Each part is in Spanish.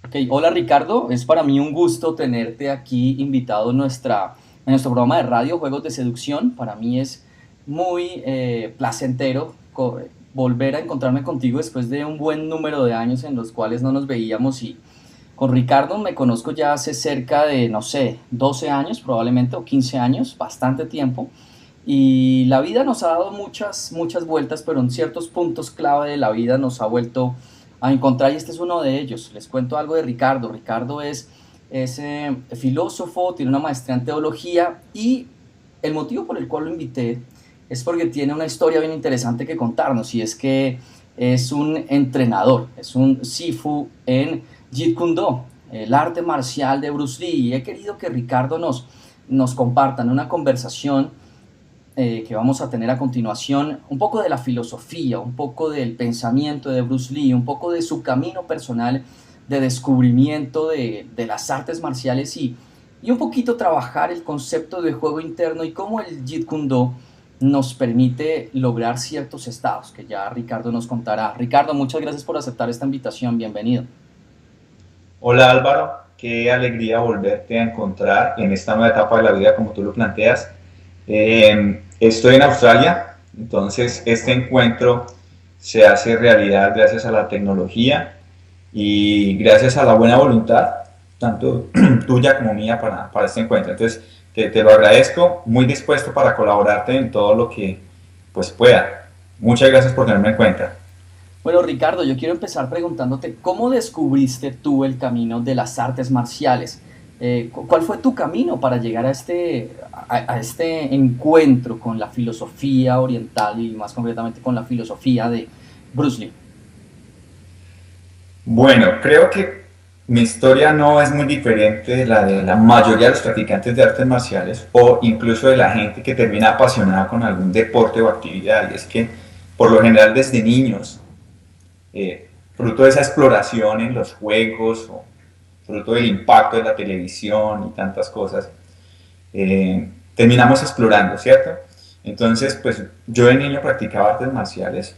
Ok, hola Ricardo, es para mí un gusto tenerte aquí invitado en nuestro programa de radio Juegos de Seducción. Para mí es muy placentero volver a encontrarme contigo después de un buen número de años en los cuales no nos veíamos y con Ricardo me conozco ya hace cerca de, no sé, 12 años probablemente o 15 años, bastante tiempo. Y la vida nos ha dado muchas vueltas, pero en ciertos puntos clave de la vida nos ha vuelto a encontrar y este es uno de ellos. Les cuento algo de Ricardo. Ricardo es filósofo, tiene una maestría en teología y el motivo por el cual lo invité es porque tiene una historia bien interesante que contarnos y es que es un entrenador, es un Sifu en Jeet Kune Do, el arte marcial de Bruce Lee y he querido que Ricardo nos comparta en una conversación que vamos a tener a continuación, un poco de la filosofía, un poco del pensamiento de Bruce Lee, un poco de su camino personal de descubrimiento de las artes marciales y un poquito trabajar el concepto de juego interno y cómo el Jeet Kune Do nos permite lograr ciertos estados, que ya Ricardo nos contará. Ricardo, muchas gracias por aceptar esta invitación, bienvenido. Hola Álvaro, qué alegría volverte a encontrar en esta nueva etapa de la vida como tú lo planteas. Estoy en Australia, entonces este encuentro se hace realidad gracias a la tecnología y gracias a la buena voluntad, tanto tuya como mía, para este encuentro. Entonces te lo agradezco, muy dispuesto para colaborarte en todo lo que pues pueda. Muchas gracias por tenerme en cuenta. Bueno, Ricardo, yo quiero empezar preguntándote, ¿cómo descubriste tú el camino de las artes marciales? ¿Cuál fue tu camino para llegar a este encuentro con la filosofía oriental y más concretamente con la filosofía de Bruce Lee? Bueno, creo que mi historia no es muy diferente de la de la mayoría de los practicantes de artes marciales o incluso de la gente que termina apasionada con algún deporte o actividad. Y es que por lo general desde niños, fruto de esa exploración en los juegos o fruto del impacto de la televisión y tantas cosas, terminamos explorando, ¿cierto? Entonces, pues yo de niño practicaba artes marciales,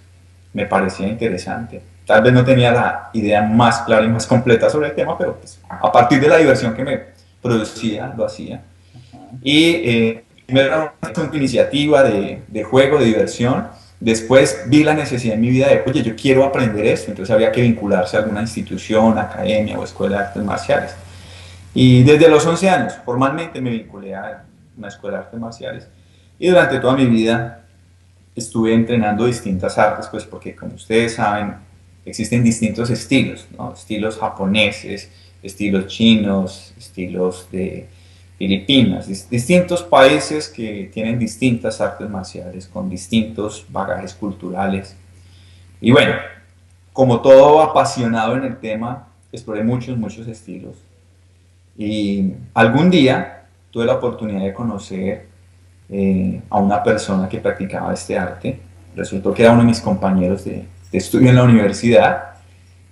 me parecía interesante. Tal vez no tenía la idea más clara y más completa sobre el tema, pero pues, a partir de la diversión que me producía, lo hacía. Y primero una iniciativa de juego, de diversión. Después vi la necesidad en mi vida de, oye, yo quiero aprender esto. Entonces había que vincularse a alguna institución, academia o escuela de artes marciales. Y desde los 11 años, formalmente me vinculé a una escuela de artes marciales. Y durante toda mi vida estuve entrenando distintas artes, pues porque como ustedes saben, existen distintos estilos, ¿no? Estilos japoneses, estilos chinos, estilos de Filipinas, distintos países que tienen distintas artes marciales con distintos bagajes culturales. Y bueno, como todo apasionado en el tema, exploré muchos estilos. Y algún día tuve la oportunidad de conocer a una persona que practicaba este arte. Resultó que era uno de mis compañeros de estudio en la universidad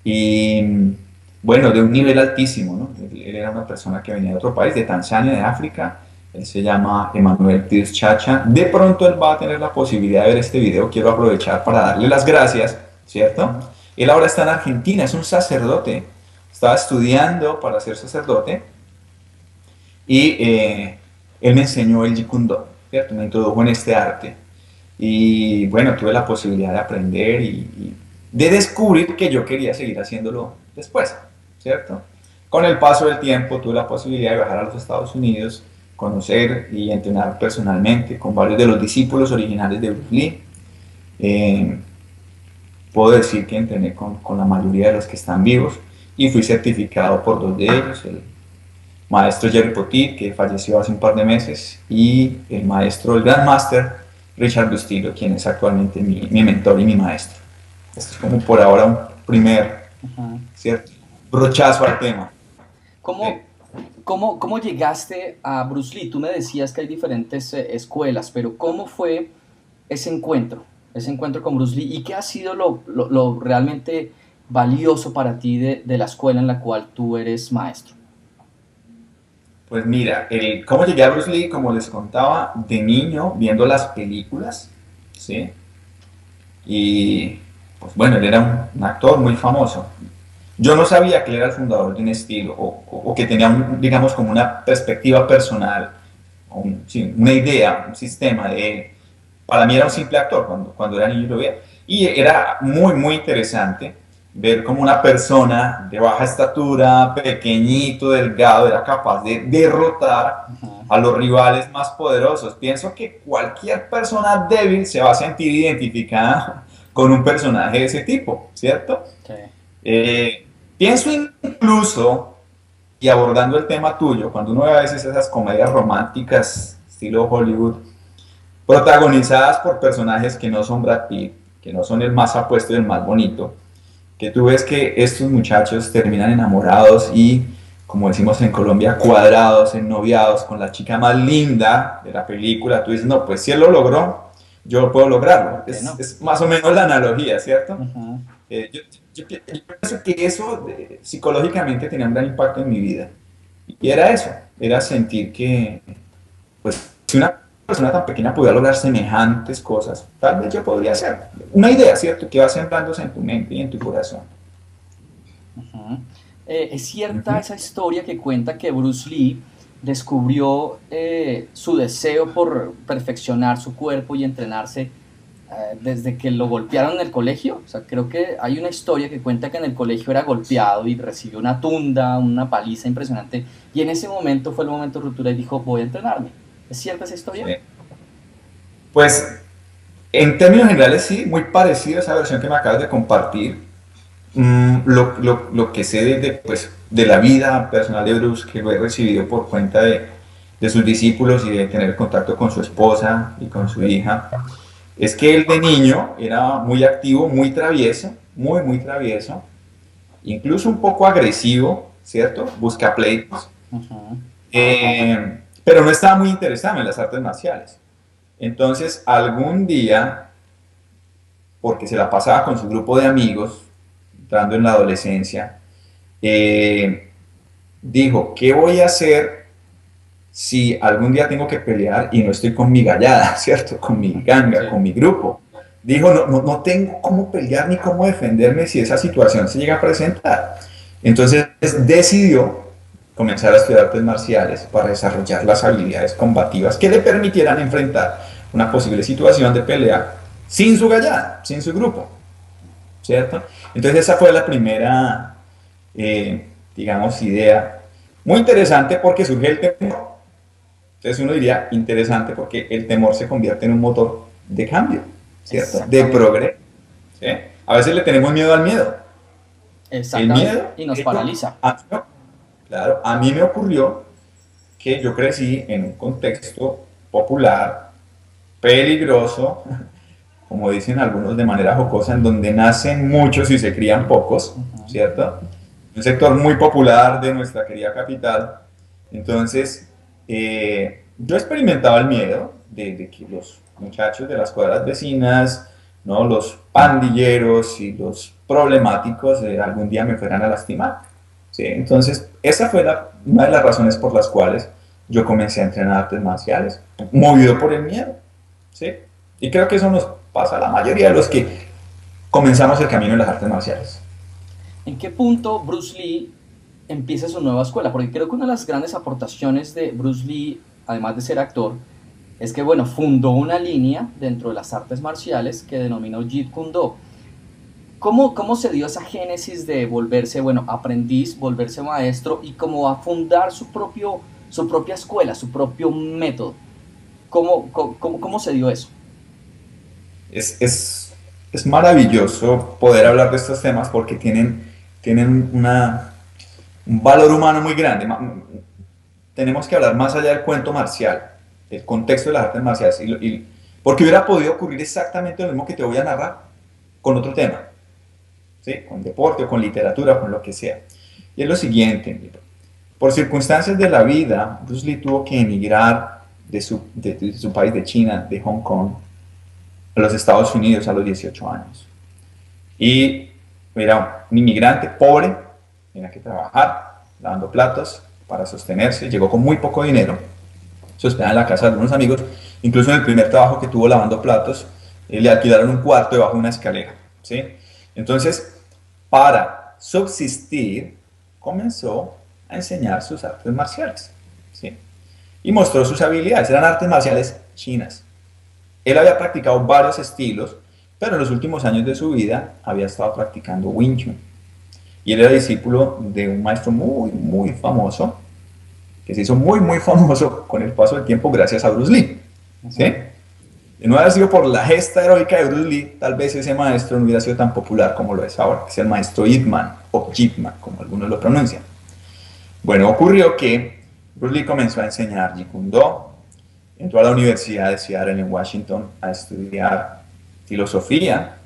y bueno, de un nivel altísimo, ¿no? Él era una persona que venía de otro país, de Tanzania, de África. Él se llama Emanuel Tirz Chacha. De pronto él va a tener la posibilidad de ver este video. Quiero aprovechar para darle las gracias, ¿cierto? Él ahora está en Argentina, es un sacerdote. Estaba estudiando para ser sacerdote y él me enseñó el Jeet Kune Do, ¿cierto? Me introdujo en este arte. Y bueno, tuve la posibilidad de aprender y de descubrir que yo quería seguir haciéndolo después, ¿cierto? Con el paso del tiempo tuve la posibilidad de viajar a los Estados Unidos, conocer y entrenar personalmente con varios de los discípulos originales de Bruce Lee. Eh, Puedo decir que entrené con la mayoría de los que están vivos y fui certificado por dos de ellos, el maestro Jerry Potit, que falleció hace un par de meses, y el maestro, el Grand Master Richard Bustillo, quien es actualmente mi mentor y mi maestro. Esto es como por ahora un primer, Ajá. ¿cierto? Brochazo al tema. ¿Cómo, cómo llegaste a Bruce Lee? Tú me decías que hay diferentes escuelas, pero ¿cómo fue ese encuentro con Bruce Lee? ¿Y qué ha sido lo realmente valioso para ti de la escuela en la cual tú eres maestro? Pues mira, cómo llegué a Bruce Lee, como les contaba, de niño, viendo las películas, ¿sí? Y pues bueno, él era un actor muy famoso. Yo no sabía que él era el fundador de un estilo o que tenía, digamos, como una perspectiva personal, sí, una idea, un sistema de... Para mí era un simple actor cuando era niño y lo veía. Y era muy, muy interesante ver cómo una persona de baja estatura, pequeñito, delgado, era capaz de derrotar Ajá, a los rivales más poderosos. Pienso que cualquier persona débil se va a sentir identificada con un personaje de ese tipo, ¿cierto? sí. Eh, Pienso incluso, y abordando el tema tuyo, cuando uno ve a veces esas comedias románticas estilo Hollywood, protagonizadas por personajes que no son Brad Pitt, que no son el más apuesto y el más bonito, que tú ves que estos muchachos terminan enamorados y, como decimos en Colombia, cuadrados, ennoviados con la chica más linda de la película, tú dices, no, pues si él lo logró, yo puedo lograrlo. ¿Por qué no? Es más o menos la analogía, ¿cierto? Ujú. Yo pienso que eso psicológicamente tenía un gran impacto en mi vida. Y era eso, era sentir que, pues, si una persona tan pequeña pudiera lograr semejantes cosas, tal vez yo podría hacer. Una idea, ¿cierto? Que va sembrándose en tu mente y en tu corazón. Ujú. Es cierta Ujú. esa historia que cuenta que Bruce Lee descubrió su deseo por perfeccionar su cuerpo y entrenarse desde que lo golpearon en el colegio. O sea, creo que hay una historia que cuenta que en el colegio era golpeado y recibió una tunda, una paliza impresionante. Y en ese momento fue el momento de ruptura y dijo, voy a entrenarme. ¿Es cierta esa historia? Sí. Pues, en términos generales, sí, muy parecido a esa versión que me acabas de compartir. Lo que sé pues, de la vida personal de Bruce, que lo he recibido por cuenta de sus discípulos y de tener contacto con su esposa y con su hija, es que él de niño era muy activo, muy travieso, muy, muy travieso, incluso un poco agresivo, ¿cierto? Busca pleitos, Ujú. pero no estaba muy interesado en las artes marciales. Entonces, algún día, porque se la pasaba con su grupo de amigos, entrando en la adolescencia, eh, dijo, ¿qué voy a hacer si algún día tengo que pelear y no estoy con mi gallada, ¿cierto? Con mi ganga, Sí. con mi grupo. Dijo, no tengo cómo pelear ni cómo defenderme si esa situación se llega a presentar. Entonces decidió comenzar a estudiar artes marciales para desarrollar las habilidades combativas que le permitieran enfrentar una posible situación de pelea sin su gallada, sin su grupo, ¿cierto? Entonces esa fue la primera, digamos, idea. Muy interesante porque surge el temor. Entonces uno diría interesante porque el temor se convierte en un motor de cambio, ¿cierto? De Exactamente. progreso. ¿Sí? A veces le tenemos miedo al miedo. El Exactamente. miedo, Y nos de hecho, paraliza. claro, a mí me ocurrió que yo crecí en un contexto popular, peligroso, como dicen algunos de manera jocosa, en donde nacen muchos y se crían pocos, Ujú. ¿cierto? Un sector muy popular de nuestra querida capital. Entonces, yo experimentaba el miedo de que los muchachos de las cuadras vecinas, ¿no? Los pandilleros y los problemáticos algún día me fueran a lastimar. ¿Sí? Entonces, esa fue una de las razones por las cuales yo comencé a entrenar artes marciales, movido por el miedo. ¿Sí? Y creo que eso nos pasa a la mayoría de los que comenzamos el camino en las artes marciales. ¿En qué punto Bruce Lee empieza su nueva escuela? Porque creo que una de las grandes aportaciones de Bruce Lee, además de ser actor, es que, bueno, fundó una línea dentro de las artes marciales que denominó Jeet Kune Do. ¿Cómo se dio esa génesis de volverse, bueno, aprendiz, volverse maestro y cómo a fundar su propia escuela, su propio método? ¿Cómo se dio eso? Es, es, es maravilloso poder hablar de estos temas porque tienen un valor humano muy grande. Tenemos que hablar más allá del cuento marcial, el contexto de las artes marciales. Porque hubiera podido ocurrir exactamente lo mismo que te voy a narrar con otro tema, ¿sí? Con deporte o con literatura o con lo que sea. Y es lo siguiente, por circunstancias de la vida, Bruce Lee tuvo que emigrar de su país, de China, de Hong Kong, a los Estados Unidos a los 18 años. Y era un inmigrante pobre, tenía que trabajar, lavando platos para sostenerse, llegó con muy poco dinero, se hospedaba en la casa de algunos amigos, incluso en el primer trabajo que tuvo lavando platos, le alquilaron un cuarto debajo de una escalera, ¿sí? Entonces, para subsistir, comenzó a enseñar sus artes marciales, ¿sí? Y mostró sus habilidades. Eran artes marciales chinas. Él había practicado varios estilos, pero en los últimos años de su vida había estado practicando Wing Chun. Y él era discípulo de un maestro muy, muy famoso, que se hizo muy, muy famoso con el paso del tiempo gracias a Bruce Lee, ¿sí? Y no hubiera sido por la gesta heroica de Bruce Lee, tal vez ese maestro no hubiera sido tan popular como lo es ahora, que es el maestro Ip Man, o Ip Man, como algunos lo pronuncian. Bueno, ocurrió que Bruce Lee comenzó a enseñar Jeet Kune Do, entró a la Universidad de Seattle en Washington a estudiar filosofía.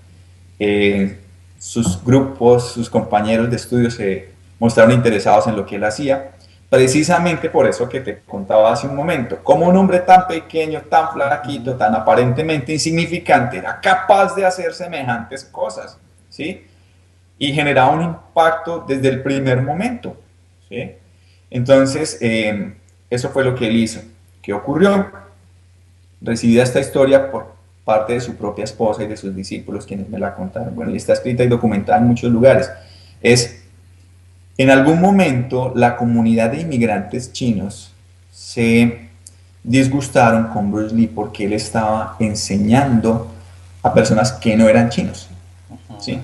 Sus grupos, sus compañeros de estudio se mostraron interesados en lo que él hacía, precisamente por eso que te contaba hace un momento, como un hombre tan pequeño, tan flaquito, tan aparentemente insignificante, era capaz de hacer semejantes cosas, ¿sí? Y generaba un impacto desde el primer momento, ¿sí? Entonces, eso fue lo que él hizo. ¿Qué ocurrió? Recibida esta historia por parte de su propia esposa y de sus discípulos, quienes me la contaron. Bueno, y está escrita y documentada en muchos lugares. En algún momento la comunidad de inmigrantes chinos se disgustaron con Bruce Lee porque él estaba enseñando a personas que no eran chinos, ¿sí?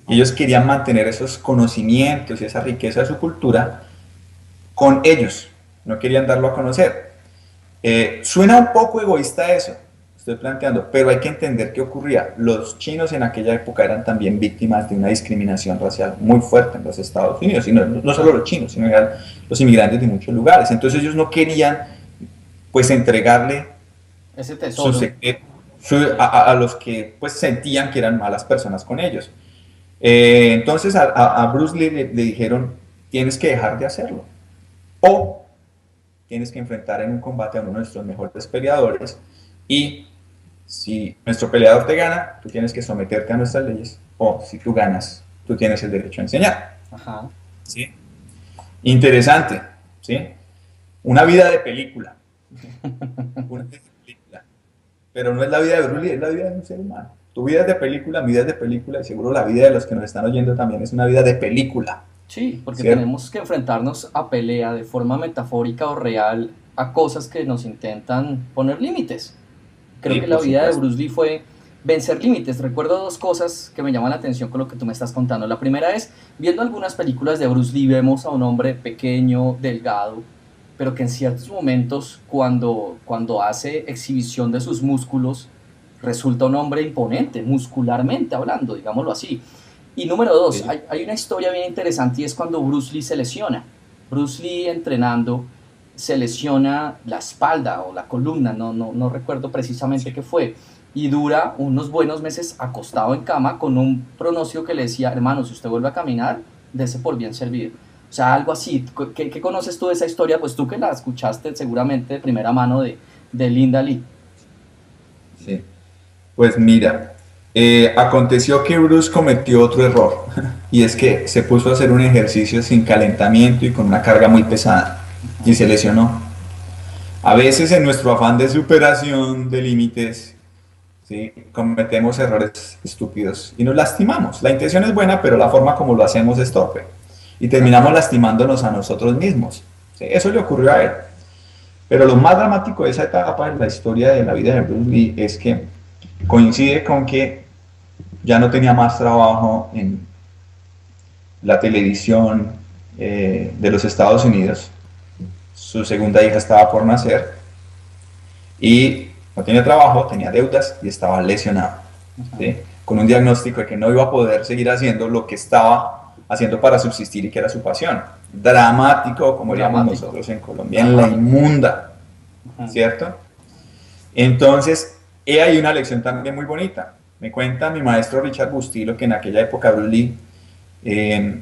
Y ellos querían mantener esos conocimientos y esa riqueza de su cultura con ellos, no querían darlo a conocer. Suena un poco egoísta eso, estoy planteando, pero hay que entender qué ocurría. Los chinos en aquella época eran también víctimas de una discriminación racial muy fuerte en los Estados Unidos, y no solo los chinos, sino los inmigrantes de muchos lugares. Entonces ellos no querían pues entregarle ese tesoro a los que pues sentían que eran malas personas con ellos. Entonces a Bruce Lee le dijeron, tienes que dejar de hacerlo, o tienes que enfrentar en un combate a uno de nuestros mejores peleadores, y si nuestro peleador te gana, tú tienes que someterte a nuestras leyes, o si tú ganas, tú tienes el derecho a enseñar. Ajá. ¿Sí? Interesante, ¿sí? Una vida de película. Una vida de película. Pero no es la vida de Bruce Lee, es la vida de un ser humano. Tu vida es de película, mi vida es de película, y seguro la vida de los que nos están oyendo también es una vida de película. Sí, porque ¿cierto? tenemos que enfrentarnos a pelea de forma metafórica o real a cosas que nos intentan poner límites. Creo Sí, que la por vida de supuesto. Bruce Lee fue vencer límites. Recuerdo dos cosas que me llaman la atención con lo que tú me estás contando. La primera es, viendo algunas películas de Bruce Lee, vemos a un hombre pequeño, delgado, pero que en ciertos momentos, cuando hace exhibición de sus músculos, resulta un hombre imponente, muscularmente hablando, digámoslo así. Y número dos, Sí. hay una historia bien interesante y es cuando Bruce Lee se lesiona. Bruce Lee entrenando se lesiona la espalda o la columna, no recuerdo precisamente qué fue, y dura unos buenos meses acostado en cama con un pronóstico que le decía, hermano, si usted vuelve a caminar, dese por bien servido. O sea, algo así. ¿Qué conoces tú de esa historia? Pues tú que la escuchaste seguramente de primera mano de Linda Lee. Sí. Pues mira, aconteció que Bruce cometió otro error, y es que se puso a hacer un ejercicio sin calentamiento y con una carga muy pesada, y se lesionó. A veces en nuestro afán de superación de límites, ¿sí?, cometemos errores estúpidos y nos lastimamos. La intención es buena, pero la forma como lo hacemos es torpe. Y terminamos lastimándonos a nosotros mismos. ¿Sí? Eso le ocurrió a él. Pero lo más dramático de esa etapa en la historia de la vida de Bruce Lee es que coincide con que ya no tenía más trabajo en la televisión de los Estados Unidos. Su segunda hija estaba por nacer y no tenía trabajo, tenía deudas y estaba lesionado, ¿sí?, con un diagnóstico de que no iba a poder seguir haciendo lo que estaba haciendo para subsistir y que era su pasión. Dramático, como diríamos nosotros en Colombia, en la inmunda, ¿cierto? Entonces, hay una lección también muy bonita. Me cuenta mi maestro Richard Bustillo que en aquella época Bruce Lee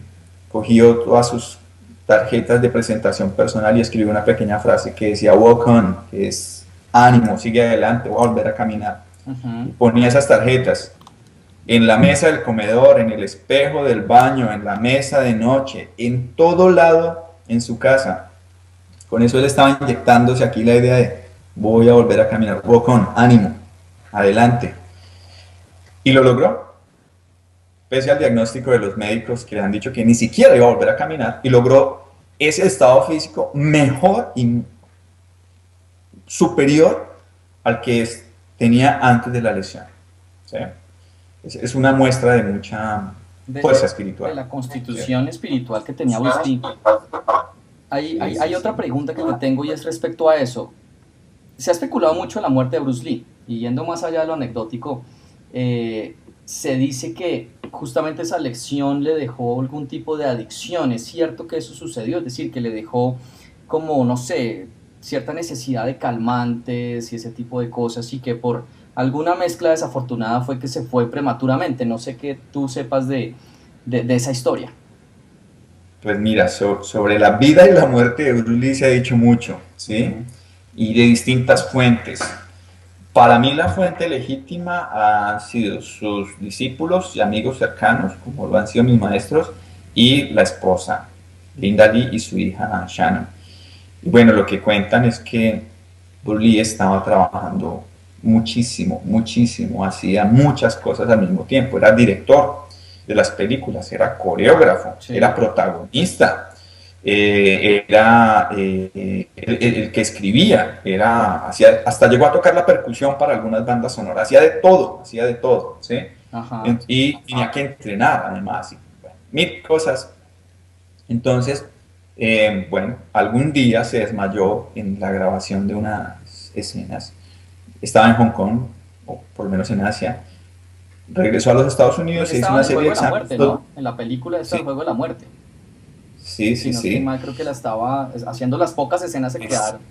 cogió todas sus tarjetas de presentación personal y escribió una pequeña frase que decía walk on, que es ánimo, sigue adelante, voy a volver a caminar. Y ponía esas tarjetas en la mesa del comedor, en el espejo del baño, en la mesa de noche, en todo lado en su casa. Con eso él estaba inyectándose aquí la idea de voy a volver a caminar, walk on, ánimo, adelante. Y lo logró. pese al diagnóstico de los médicos que le han dicho que ni siquiera iba a volver a caminar, y logró ese estado físico mejor y superior al que tenía antes de la lesión. ¿Sí? Es una muestra de mucha fuerza De espiritual. la constitución espiritual que tenía Bruce Lee. Hay otra pregunta que te tengo y es respecto a eso. Se ha especulado mucho en la muerte de Bruce Lee, y yendo más allá de lo anecdótico, se dice que justamente esa lección le dejó algún tipo de adicción. ¿Es cierto que eso sucedió? Es decir, que le dejó como, no sé, cierta necesidad de calmantes y ese tipo de cosas, y que por alguna mezcla desafortunada fue que se fue prematuramente. No sé qué tú sepas de esa historia. Pues mira, sobre la vida y la muerte de Bruce Lee se ha dicho mucho, ¿sí? Ujú. Y de distintas fuentes. Para mí la fuente legítima han sido sus discípulos y amigos cercanos, como lo han sido mis maestros, y la esposa, Linda Lee, y su hija Shannon. Y bueno, lo que cuentan es que Bruce Lee estaba trabajando muchísimo, muchísimo, hacía muchas cosas al mismo tiempo, era director de las películas, era coreógrafo, era Sí, protagonista, era el que escribía, hasta llegó a tocar la percusión para algunas bandas sonoras, hacía de todo, ¿sí? ajá. Y tenía que entrenar además, y, bueno, mil cosas. Entonces, bueno, algún día se desmayó en la grabación de unas escenas. Estaba en Hong Kong, o por lo menos en Asia. Regresó a los Estados Creo Unidos, que se hizo estaba una en el serie juego de de la exámenes. muerte, ¿no? En la película esta del Sí, juego de la muerte. sí, Si sí, no estoy sí. mal, creo que la estaba haciendo las pocas escenas que Es- quedaron.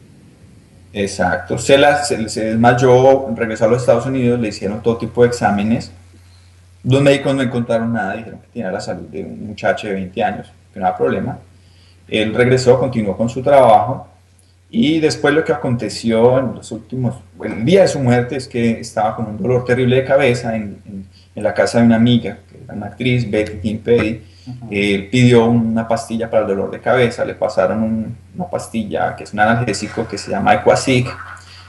exacto. Se desmayó, regresó a los Estados Unidos, le hicieron todo tipo de exámenes. Los médicos no encontraron nada, dijeron que tenía la salud de un muchacho de 20 años, que no había problema. Él regresó, continuó con su trabajo. Y después lo que aconteció en los últimos, el día de su muerte es que estaba con un dolor terrible de cabeza en la casa de una amiga, que era una actriz, Betty Kim Petty. Ujú. Él pidió una pastilla para el dolor de cabeza, le pasaron una pastilla que es un analgésico que se llama Equasig,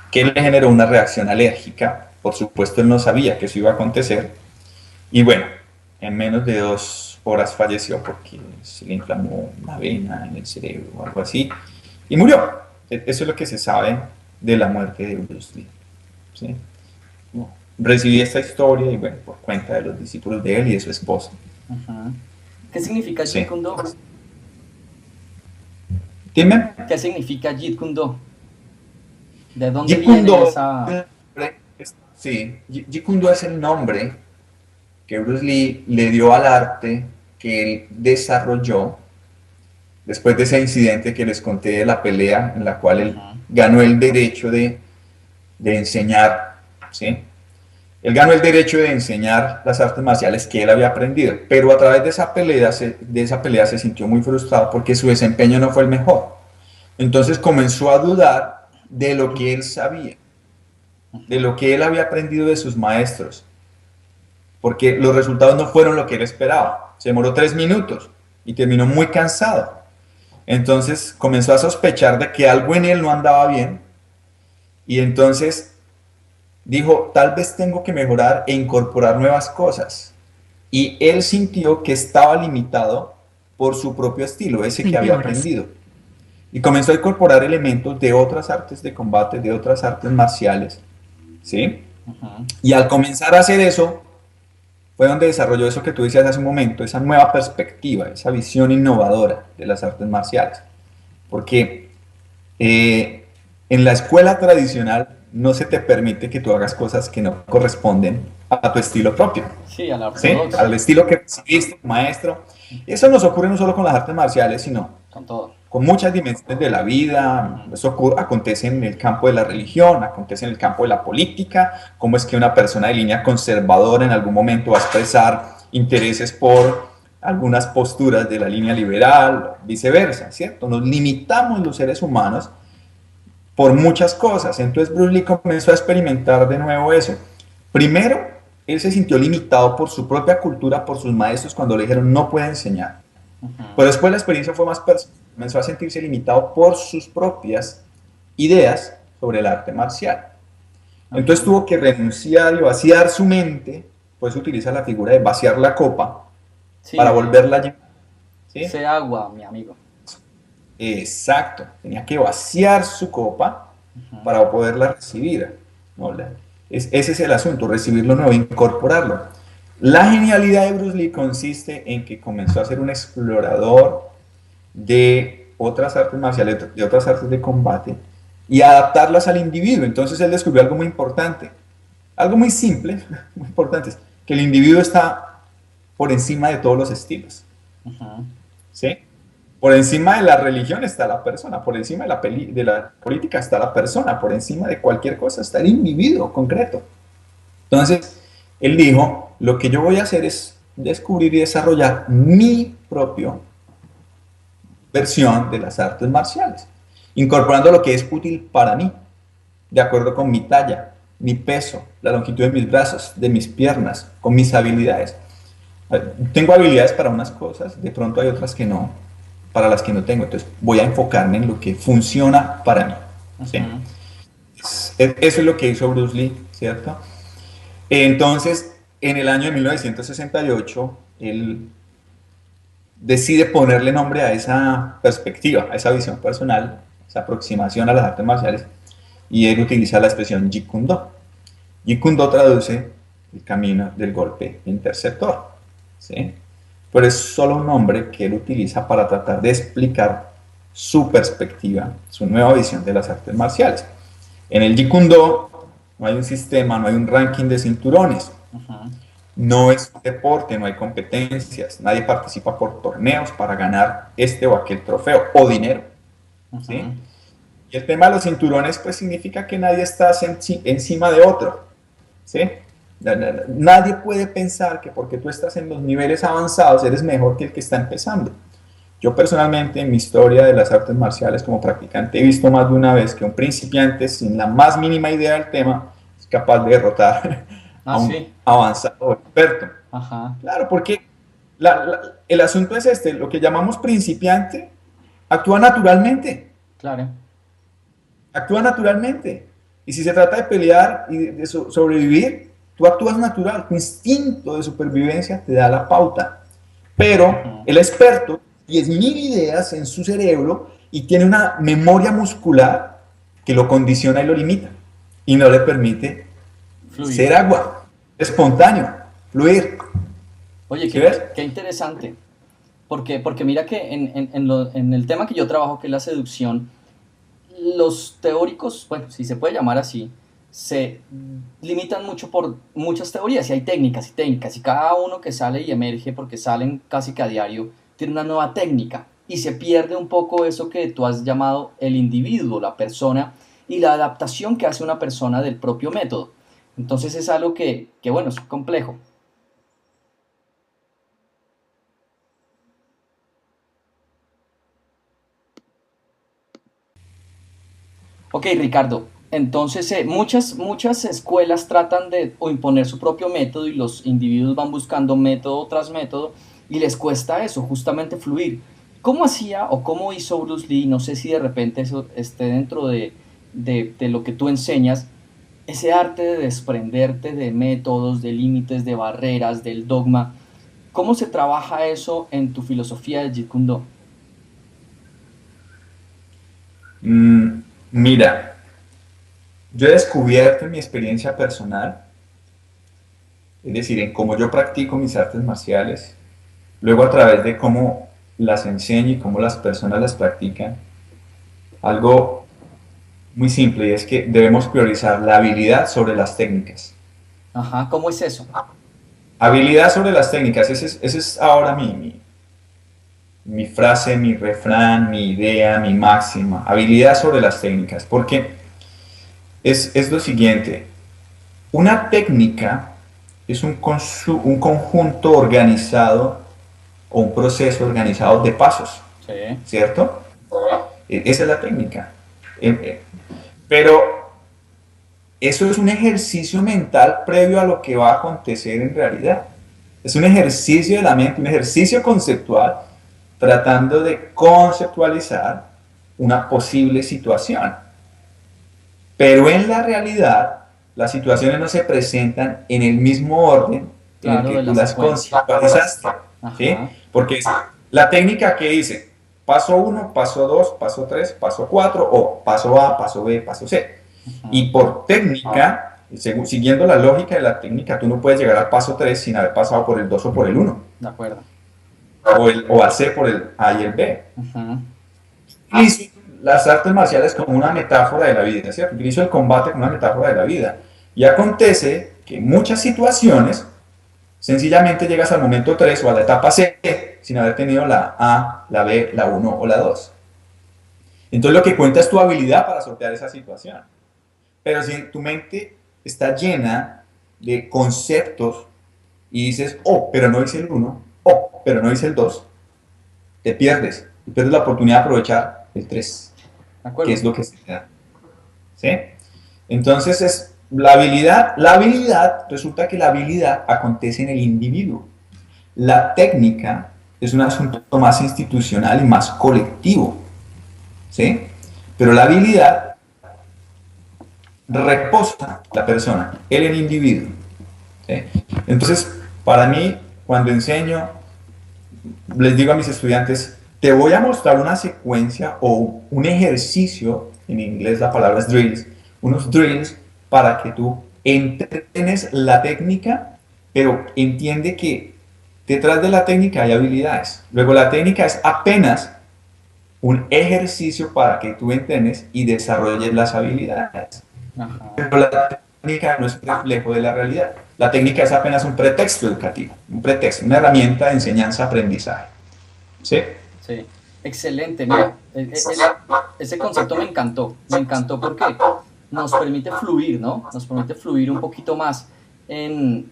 que le generó una reacción alérgica. Por supuesto, él no sabía que eso iba a acontecer. Y bueno, en menos de 2 horas falleció porque se le inflamó una vena en el cerebro o algo así y murió. Eso es lo que se sabe de la muerte de Bruce Lee. ¿Sí? Recibí esta historia y bueno, por cuenta de los discípulos de él y de su esposa. Ujú. ¿Qué significa Jeet Sí. Kune Do? Dime, ¿Qué significa Jeet Kune Do? ¿De dónde Jeet Kune viene Do, esa...? sí, Jeet Kune Do es el nombre que Bruce Lee le dio al arte que él desarrolló después de ese incidente que les conté de la pelea en la cual él Ujú. ganó el derecho de enseñar, ¿sí? Él ganó el derecho de enseñar las artes marciales que él había aprendido, pero a través de esa pelea se sintió muy frustrado porque su desempeño no fue el mejor. Entonces comenzó a dudar de lo que él sabía, de Ujú. lo que él había aprendido de sus maestros, porque los resultados no fueron lo que él esperaba. Se demoró 3 minutos y terminó muy cansado. Entonces comenzó a sospechar de que algo en él no andaba bien y entonces dijo, tal vez tengo que mejorar e incorporar nuevas cosas. Y él sintió que estaba limitado por su propio estilo, ese que había aprendido. Y comenzó a incorporar elementos de otras artes de combate, de otras artes marciales, ¿sí? Ujú. Y al comenzar a hacer eso, fue donde desarrolló eso que tú decías hace un momento, esa nueva perspectiva, esa visión innovadora de las artes marciales. Porque en la escuela tradicional no se te permite que tú hagas cosas que no corresponden a tu estilo propio, Sí, a la ¿sí? Al ortodoxia, estilo que recibiste, maestro. Eso nos ocurre no solo con las artes marciales, sino con todo. con muchas dimensiones de la vida. Ujú. Eso acontece en el campo de la religión, acontece en el campo de la política, cómo es que una persona de línea conservadora en algún momento va a expresar intereses por algunas posturas de la línea liberal, viceversa, ¿cierto? Nos limitamos los seres humanos por muchas cosas. Entonces Bruce Lee comenzó a experimentar de nuevo eso. Primero, él se sintió limitado por su propia cultura, por sus maestros cuando le dijeron no puede enseñar. Ujú. Pero después la experiencia fue más personal. Comenzó a sentirse limitado por sus propias ideas sobre el arte marcial. Entonces Ujú. tuvo que renunciar y vaciar su mente, pues utiliza la figura de vaciar la copa Sí, para volverla a llenar, ¿sí? sé agua, mi amigo. Exacto, tenía que vaciar su copa Ujú. para poderla recibir, ¿no? Ese es el asunto, recibir lo nuevo, incorporarlo. La genialidad de Bruce Lee consiste en que comenzó a ser un explorador de otras artes marciales, de otras artes de combate, y adaptarlas al individuo. Entonces él descubrió algo muy importante, algo muy simple, muy importante, es que el individuo está por encima de todos los estilos, Ujú. ¿sí? Por encima de la religión está la persona, por encima de de la política está la persona, por encima de cualquier cosa está el individuo concreto. Entonces, él dijo, lo que yo voy a hacer es descubrir y desarrollar mi propia versión de las artes marciales, incorporando lo que es útil para mí, de acuerdo con mi talla, mi peso, la longitud de mis brazos, de mis piernas, con mis habilidades. Tengo habilidades para unas cosas, de pronto hay otras que no, para las que no tengo. Entonces voy a enfocarme en lo que funciona para mí. ¿Sí? Ujú. Eso es lo que hizo Bruce Lee, ¿cierto? Entonces, en el año de 1968, él decide ponerle nombre a esa perspectiva, a esa visión personal, esa aproximación a las artes marciales, y él utiliza la expresión Jeet Kune Do. Jeet Kune Do traduce el camino del golpe interceptor, ¿sí? Pero es solo un nombre que él utiliza para tratar de explicar su perspectiva, su nueva visión de las artes marciales. En el Jeet Kune Do no hay un sistema, no hay un ranking de cinturones, Ujú. no es un deporte, no hay competencias, nadie participa por torneos para ganar este o aquel trofeo o dinero, ¿sí? Ujú. Y el tema de los cinturones pues significa que nadie está encima de otro, ¿sí? Nadie puede pensar que porque tú estás en los niveles avanzados eres mejor que el que está empezando. Yo personalmente en mi historia de las artes marciales como practicante he visto más de una vez que un principiante sin la más mínima idea del tema es capaz de derrotar a Ah, un sí. avanzado experto. Ajá. Claro, porque el asunto es este, lo que llamamos principiante actúa naturalmente, Claro. actúa naturalmente. Y si se trata de pelear y de sobrevivir, tú actúas natural, tu instinto de supervivencia te da la pauta. Pero Ujú. el experto, 10.000 ideas en su cerebro y tiene una memoria muscular que lo condiciona y lo limita y no le permite Fluir. ser agua, espontáneo, fluir. Oye, ¿Sí ves? qué interesante. Porque mira que en el tema que yo trabajo, que es la seducción, los teóricos, bueno, si se puede llamar así, se limitan mucho por muchas teorías y hay técnicas y técnicas y cada uno que sale y emerge porque salen casi que a diario tiene una nueva técnica y se pierde un poco eso que tú has llamado el individuo, la persona y la adaptación que hace una persona del propio método. Entonces es algo que bueno, es complejo. Ok, Ricardo. Entonces, muchas escuelas tratan de o imponer su propio método y los individuos van buscando método tras método y les cuesta eso, justamente fluir. ¿Cómo hacía o cómo hizo Bruce Lee? No sé si de repente eso esté dentro de lo que tú enseñas, ese arte de desprenderte de métodos, de límites, de barreras, del dogma. ¿Cómo se trabaja eso en tu filosofía de Jeet Kune Do? Mira, yo he descubierto en mi experiencia personal, es decir, en cómo yo practico mis artes marciales, luego a través de cómo las enseño y cómo las personas las practican, algo muy simple y es que debemos priorizar la habilidad sobre las técnicas. Ajá, ¿cómo es eso? Habilidad sobre las técnicas, ese es ahora mi frase, mi refrán, mi idea, mi máxima. Habilidad sobre las técnicas, porque es lo siguiente, una técnica es un conjunto organizado o un proceso organizado de pasos, Sí, ¿cierto? Esa es la técnica. Pero eso es un ejercicio mental previo a lo que va a acontecer en realidad. Es un ejercicio de la mente, un ejercicio conceptual, tratando de conceptualizar una posible situación. Pero en la realidad, las situaciones no se presentan en el mismo orden en el claro, que de la tú las secuencia. conceptualizaste. ¿sí? Ajá, Porque es la técnica que dice paso uno, paso 2, paso 3, paso 4 o paso A, paso B, paso C. ajá, Y por técnica, siguiendo la lógica de la técnica, tú no puedes llegar al paso 3 sin haber pasado por el 2 o por el uno de acuerdo. o al C por el A y el B. Ajá, Utilizo las artes marciales como una metáfora de la vida, ¿cierto? Utilizo el combate como una metáfora de la vida. Y acontece que en muchas situaciones sencillamente llegas al momento 3 o a la etapa C sin haber tenido la A, la B, la 1 o la 2. Entonces lo que cuenta es tu habilidad para sortear esa situación. Pero si tu mente está llena de conceptos y dices, oh, pero no hice el 1, oh, pero no hice el 2, te pierdes. Y pierdes la oportunidad de aprovechar el 3, de que acuerdo. es lo que se da. ¿Sí? Entonces es la habilidad, resulta que la habilidad acontece en el individuo. La técnica es un asunto más institucional y más colectivo, ¿sí? Pero la habilidad reposa la persona, el individuo, ¿sí? Entonces, para mí, cuando enseño, les digo a mis estudiantes, te voy a mostrar una secuencia o un ejercicio, en inglés la palabra es drills, unos drills para que tú entrenes la técnica, pero entiende que detrás de la técnica hay habilidades. Luego la técnica es apenas un ejercicio para que tú entrenes y desarrolles las habilidades. Ajá. Pero la técnica no es un reflejo de la realidad. La técnica es apenas un pretexto educativo, un pretexto, una herramienta de enseñanza-aprendizaje. ¿Sí? Sí, excelente. Mira, ese concepto me encantó porque nos permite fluir, ¿no? Nos permite fluir un poquito más en,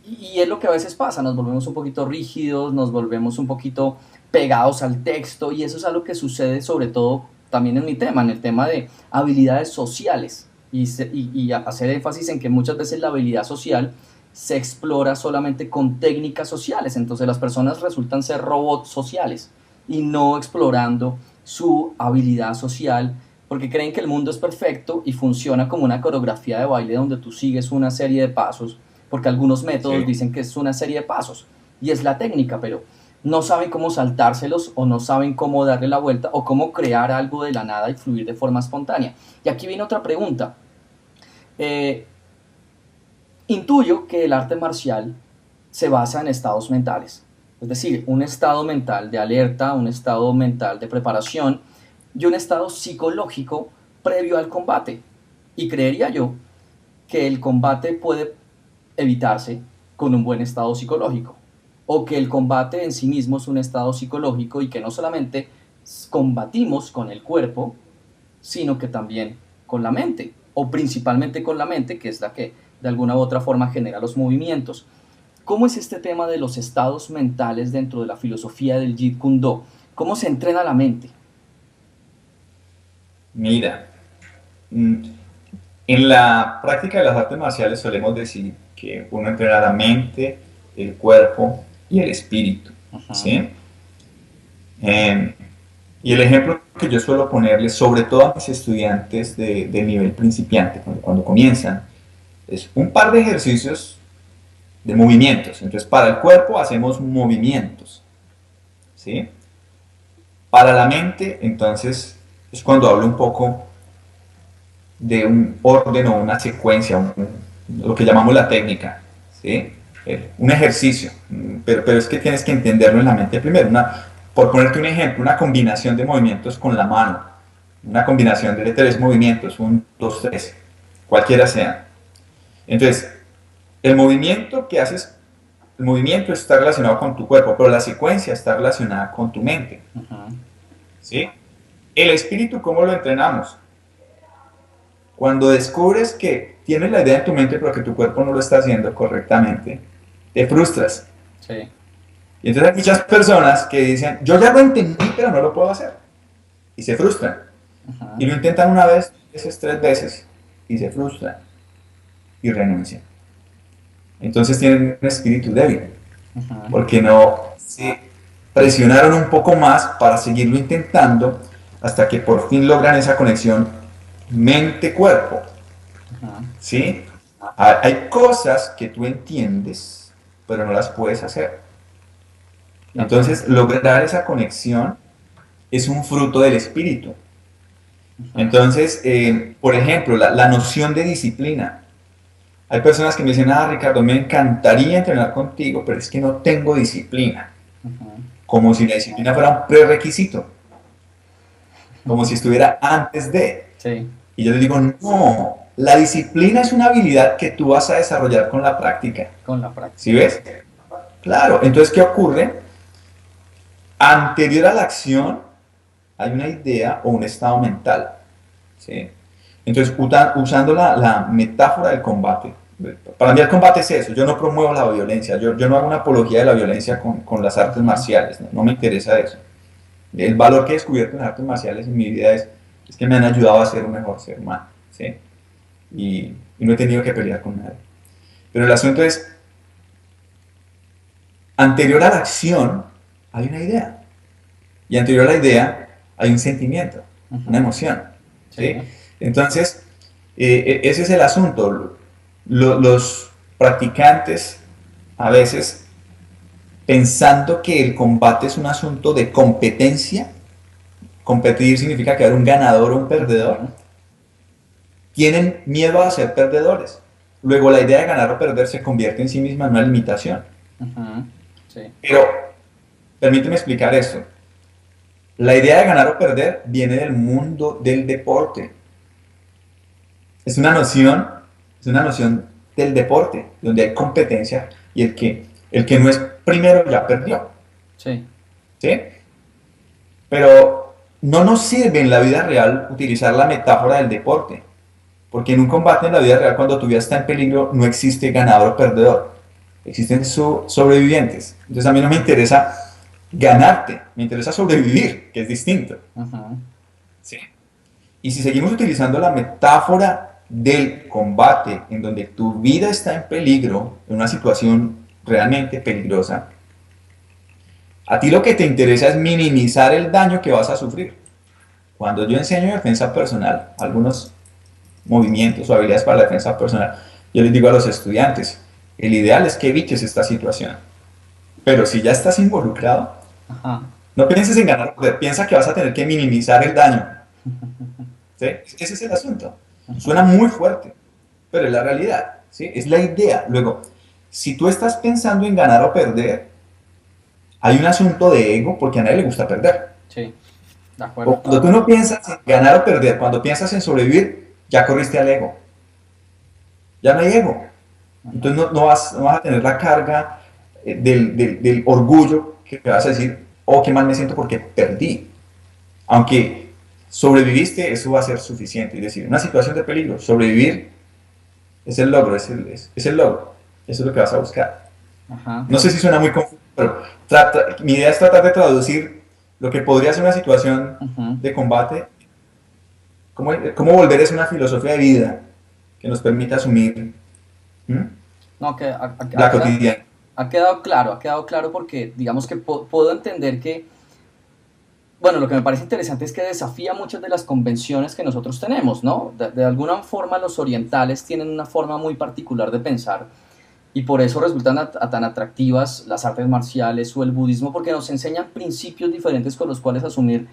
y es lo que a veces pasa, nos volvemos un poquito rígidos, nos volvemos un poquito pegados al texto y eso es algo que sucede sobre todo también en mi tema, en el tema de habilidades sociales y hacer énfasis en que muchas veces la habilidad social se explora solamente con técnicas sociales, entonces las personas resultan ser robots sociales y no explorando su habilidad social porque creen que el mundo es perfecto y funciona como una coreografía de baile donde tú sigues una serie de pasos porque algunos métodos Sí. dicen que es una serie de pasos y es la técnica, pero no saben cómo saltárselos o no saben cómo darle la vuelta o cómo crear algo de la nada y fluir de forma espontánea. Y aquí viene otra pregunta. Eh, Intuyo que el arte marcial se basa en estados mentales, es decir, un estado mental de alerta, un estado mental de preparación y un estado psicológico previo al combate. Y creería yo que el combate puede evitarse con un buen estado psicológico. O que el combate en sí mismo es un estado psicológico y que no solamente combatimos con el cuerpo, sino que también con la mente, o principalmente con la mente, que es la que de alguna u otra forma genera los movimientos. ¿Cómo es este tema de los estados mentales dentro de la filosofía del Jeet Kune Do? ¿Cómo se entrena la mente? Mira, en la práctica de las artes marciales solemos decir que uno entrena la mente, el cuerpo y el espíritu, Ajá, ¿sí? Eh, y el ejemplo que yo suelo ponerles, sobre todo a mis estudiantes de nivel principiante, cuando comienzan, es un par de ejercicios de movimientos. Entonces, para el cuerpo hacemos movimientos, ¿sí? Para la mente, entonces, es cuando hablo un poco de un orden o una secuencia, lo que llamamos la técnica, ¿sí? Un ejercicio, pero es que tienes que entenderlo en la mente primero. Por ponerte un ejemplo, una combinación de movimientos con la mano, una combinación de 3 movimientos, 1, 2, 3, cualquiera sea. Entonces, el movimiento está relacionado con tu cuerpo, pero la secuencia está relacionada con tu mente, ajá, ¿sí? El espíritu, ¿cómo lo entrenamos? Cuando descubres que tienes la idea en tu mente pero que tu cuerpo no lo está haciendo correctamente, te frustras. sí, Y entonces hay muchas personas que dicen, yo ya lo entendí pero no lo puedo hacer. Y se frustran. ajá, Y lo intentan una vez, 3 veces y se frustran y renuncian. Entonces tienen un espíritu débil ajá, porque no se presionaron un poco más para seguirlo intentando hasta que por fin logran esa conexión mente-cuerpo. ajá, ¿Sí? Hay cosas que tú entiendes, pero no las puedes hacer. De acuerdo. Entonces, lograr esa conexión es un fruto del espíritu. Ujú, Entonces, por ejemplo, la noción de disciplina. Hay personas que me dicen, Ricardo, me encantaría entrenar contigo, pero es que no tengo disciplina. ujú. Como si la disciplina fuera un prerequisito, como si estuviera antes de. Sí, Y yo les digo, no, la disciplina es una habilidad que tú vas a desarrollar con la práctica. con la ¿Sí práctica. ves? Claro, entonces, ¿qué ocurre? Anterior a la acción hay una idea o un estado mental. ¿Sí? Entonces, usando la metáfora del combate, para mí el combate es eso, yo no promuevo la violencia, yo no hago una apología de la violencia con las artes Ujú, marciales, no me interesa eso. El valor que he descubierto en las artes marciales en mi vida es que me han ayudado a ser un mejor ser humano, ¿sí? Y no he tenido que pelear con nadie. Pero el asunto es, anterior a la acción hay una idea, y anterior a la idea hay un sentimiento, una ujú. emoción, Sí, ¿sí? Entonces, ese es el asunto. Los practicantes a veces, pensando que el combate es un asunto de competencia, competir significa que hay un ganador o un perdedor, ujú, tienen miedo a ser perdedores. Luego la idea de ganar o perder se convierte en sí misma en una limitación. ujú. Sí, Pero permíteme explicar esto. La idea de ganar o perder viene del mundo del deporte. Es una noción, es una noción del deporte, donde hay competencia y el que no es primero ya perdió. sí, ¿Sí? Pero no nos sirve en la vida real utilizar la metáfora del deporte, porque en un combate en la vida real, cuando tu vida está en peligro, no existe ganador o perdedor, existen sobrevivientes. Entonces a mí no me interesa ganarte, me interesa sobrevivir, que es distinto. ujú. ¿Sí? Y si seguimos utilizando la metáfora del combate, en donde tu vida está en peligro, en una situación realmente peligrosa, a ti lo que te interesa es minimizar el daño que vas a sufrir. Cuando yo enseño defensa personal, algunos movimientos o habilidades para la defensa personal, yo les digo a los estudiantes, el ideal es que evites esta situación. Pero si ya estás involucrado, Ajá. no pienses en ganar, piensa que vas a tener que minimizar el daño. ¿Sí? Ese es el asunto. Suena Ujú. muy fuerte, pero es la realidad. ¿Sí? Es la idea. Luego, si tú estás pensando en ganar o perder, hay un asunto de ego porque a nadie le gusta perder. Sí, de O acuerdo. cuando tú no piensas en ganar o perder, cuando piensas en sobrevivir, ya corriste al ego. Ya no hay ego. Ujú. Entonces no vas a tener la carga del orgullo que te vas a decir, oh, qué mal me siento porque perdí. Aunque sobreviviste, eso va a ser suficiente. Es decir, una situación de peligro, sobrevivir es el logro, es el logro. Eso es lo que vas a buscar. Ajá. No sé si suena muy confuso, pero mi idea es tratar de traducir lo que podría ser una situación Ujú. de combate, cómo volver es una filosofía de vida que nos permita asumir, ¿m?, No, que la cotidiana. ha quedado claro porque digamos que puedo entender que, bueno, lo que me parece interesante es que desafía muchas de las convenciones que nosotros tenemos, ¿no? De alguna forma los orientales tienen una forma muy particular de pensar y por eso resultan tan atractivas las artes marciales o el budismo porque nos enseñan principios diferentes con los cuales asumir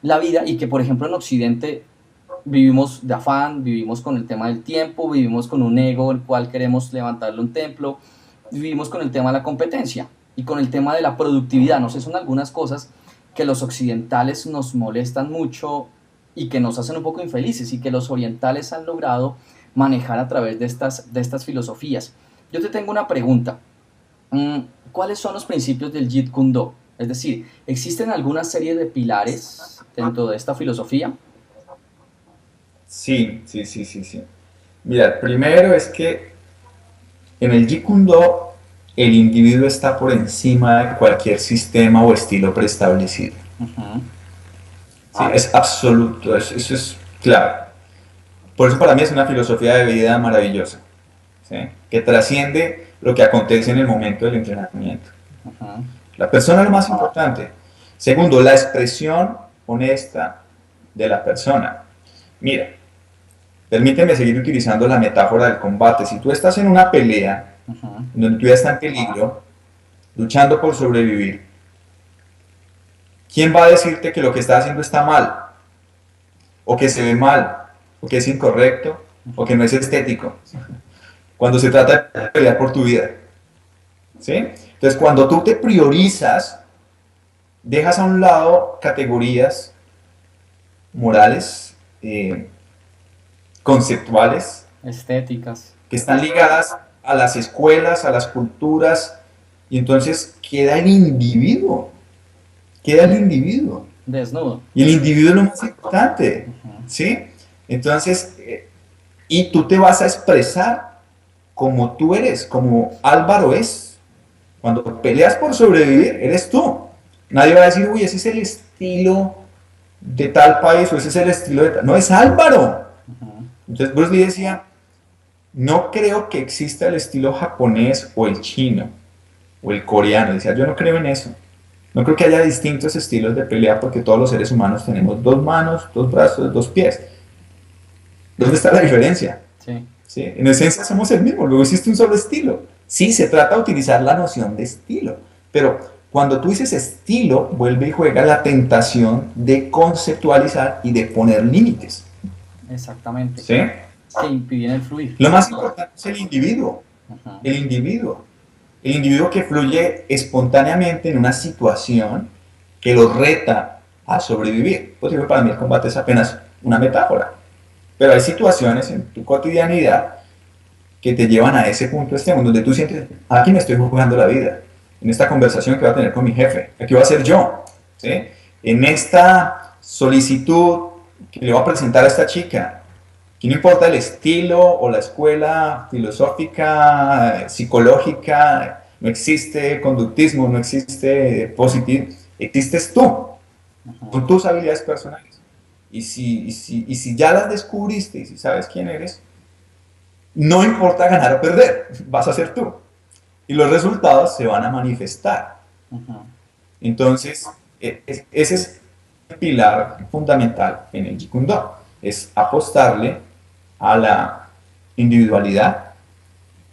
la vida y que por ejemplo en Occidente vivimos de afán, vivimos con el tema del tiempo, vivimos con un ego el cual queremos levantarle un templo, vivimos con el tema de la competencia y con el tema de la productividad. No sé, son algunas cosas que los occidentales nos molestan mucho y que nos hacen un poco infelices y que los orientales han logrado manejar a través de estas filosofías. Yo te tengo una pregunta. Mm, ¿Cuáles son los principios del Jeet Kune Do? Es decir, ¿existen alguna serie de pilares dentro de esta filosofía? Sí, sí, sí, sí, sí. Mira, primero es que en el Jeet Kune Do el individuo está por encima de cualquier sistema o estilo preestablecido. Ujú. ¿Sí? Es absoluto, eso es claro. Por eso para mí es una filosofía de vida maravillosa, ¿sí?, que trasciende lo que acontece en el momento del entrenamiento. Ujú. La persona es lo más importante. Segundo, la expresión honesta de la persona. Mira, permíteme seguir utilizando la metáfora del combate. Si tú estás en una pelea Ujú. donde tu vida está en peligro, luchando por sobrevivir, ¿quién va a decirte que lo que está haciendo está mal? O que se ve mal, o que es incorrecto, o que no es estético. Cuando se trata de pelear por tu vida. ¿Sí? Entonces, cuando tú te priorizas, dejas a un lado categorías morales, conceptuales, Estéticas. que están ligadas a las escuelas, a las culturas, y entonces queda el individuo, queda el individuo. Desnudo. Y el individuo es lo más importante, Ujú. ¿sí? Entonces, y tú te vas a expresar como tú eres, como Álvaro es. Cuando peleas por sobrevivir, eres tú. Nadie va a decir, uy, ese es el estilo de tal país o ese es el estilo de tal. No, es Álvaro. Ujú. Entonces Bruce Lee decía, no creo que exista el estilo japonés o el chino o el coreano. Decía, yo no creo en eso. No creo que haya distintos estilos de pelea porque todos los seres humanos tenemos dos manos, dos brazos, dos pies. ¿Dónde está la diferencia? Sí. ¿Sí? En esencia somos el mismo, luego existe un solo estilo. Sí, se trata de utilizar la noción de estilo, pero cuando tú dices estilo, vuelve y juega la tentación de conceptualizar y de poner límites. Exactamente. ¿Sí? Que impiden el fluir. Lo más importante es el individuo, Ujú. el individuo, el individuo que fluye espontáneamente en una situación que lo reta a sobrevivir. Pues para mí el combate es apenas una metáfora, pero hay situaciones en tu cotidianidad que te llevan a ese punto extremo, donde tú sientes, aquí me estoy jugando la vida, en esta conversación que voy a tener con mi jefe, aquí voy a ser yo, ¿sí? Sí. En esta solicitud que le voy a presentar a esta chica, que no importa el estilo o la escuela filosófica, psicológica, no existe conductismo, no existe positivo, existes tú, Ujú. con tus habilidades personales. Y si ya las descubriste y si sabes quién eres, no importa ganar o perder, vas a ser tú. Y los resultados se van a manifestar. Ujú. Entonces, ese es el pilar fundamental en el Jeet Kune Do. Es apostarle a la individualidad,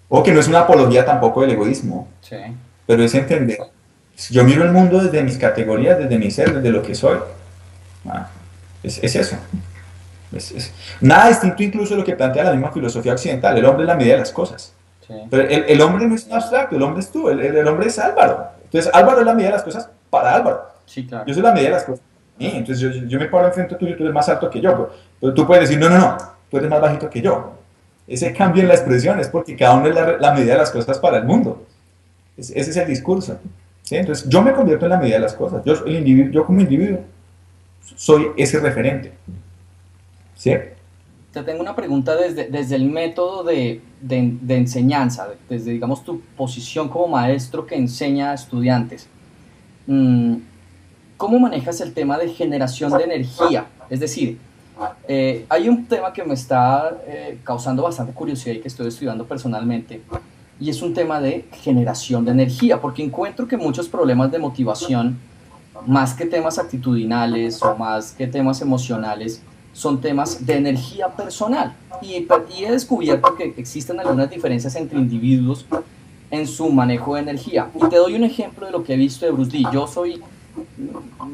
o que no es una apología tampoco del egoísmo, Sí. pero es entender. Si yo miro el mundo desde mis categorías, desde mi ser, desde lo que soy, ah, es eso. Nada distinto incluso de lo que plantea la misma filosofía occidental. El hombre es la medida de las cosas. Sí. Pero el hombre no es un abstracto, el hombre es tú, el hombre es Álvaro. Entonces Álvaro es la medida de las cosas para Álvaro. Sí, claro. Yo soy la medida de las cosas para mí. Entonces yo me paro enfrente tuyo y tú eres más alto que yo. Pero tú puedes decir, no, no, no, tú eres más bajito que yo. Ese cambio en la expresión es porque cada uno es la medida de las cosas para el mundo. Ese es el discurso. ¿Sí? Entonces yo me convierto en la medida de las cosas. Yo como individuo soy ese referente. ¿Sí? Te tengo una pregunta desde el método de enseñanza, desde, digamos, tu posición como maestro que enseña a estudiantes. Mm, ¿Cómo manejas el tema de generación de energía? Es decir, hay un tema que me está causando bastante curiosidad y que estoy estudiando personalmente, y es un tema de generación de energía, porque encuentro que muchos problemas de motivación, más que temas actitudinales o más que temas emocionales, son temas de energía personal. Y he descubierto que existen algunas diferencias entre individuos en su manejo de energía. Y te doy un ejemplo de lo que he visto de Bruce Lee. Yo soy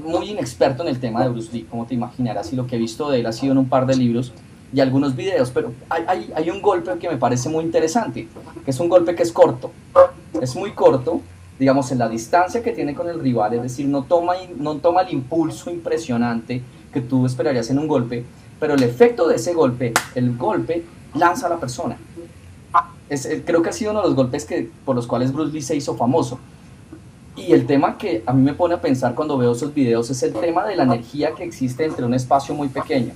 muy inexperto en el tema de Bruce Lee, como te imaginarás, y lo que he visto de él ha sido en un par de libros y algunos videos, pero hay un golpe que me parece muy interesante, que es un golpe que es corto, es muy corto, digamos, en la distancia que tiene con el rival, es decir, no toma el impulso impresionante que tú esperarías en un golpe, pero el efecto de ese golpe, el golpe lanza a la persona. Creo que ha sido uno de los golpes por los cuales Bruce Lee se hizo famoso. Y el tema que a mí me pone a pensar cuando veo esos videos es el tema de la energía que existe entre un espacio muy pequeño,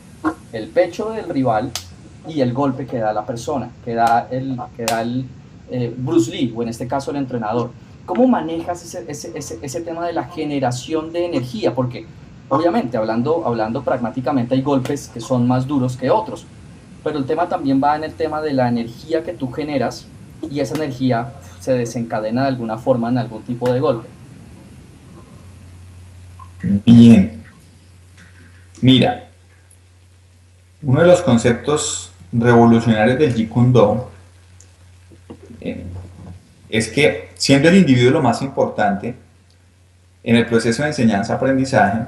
el pecho del rival y el golpe que da la persona, que da el Bruce Lee, o en este caso el entrenador. ¿Cómo manejas ese tema de la generación de energía? Porque obviamente, hablando pragmáticamente, hay golpes que son más duros que otros, pero el tema también va en el tema de la energía que tú generas, y esa energía se desencadena de alguna forma en algún tipo de golpe. Bien. Mira, uno de los conceptos revolucionarios del Jeet Kune Do es que, siendo el individuo lo más importante, en el proceso de enseñanza-aprendizaje,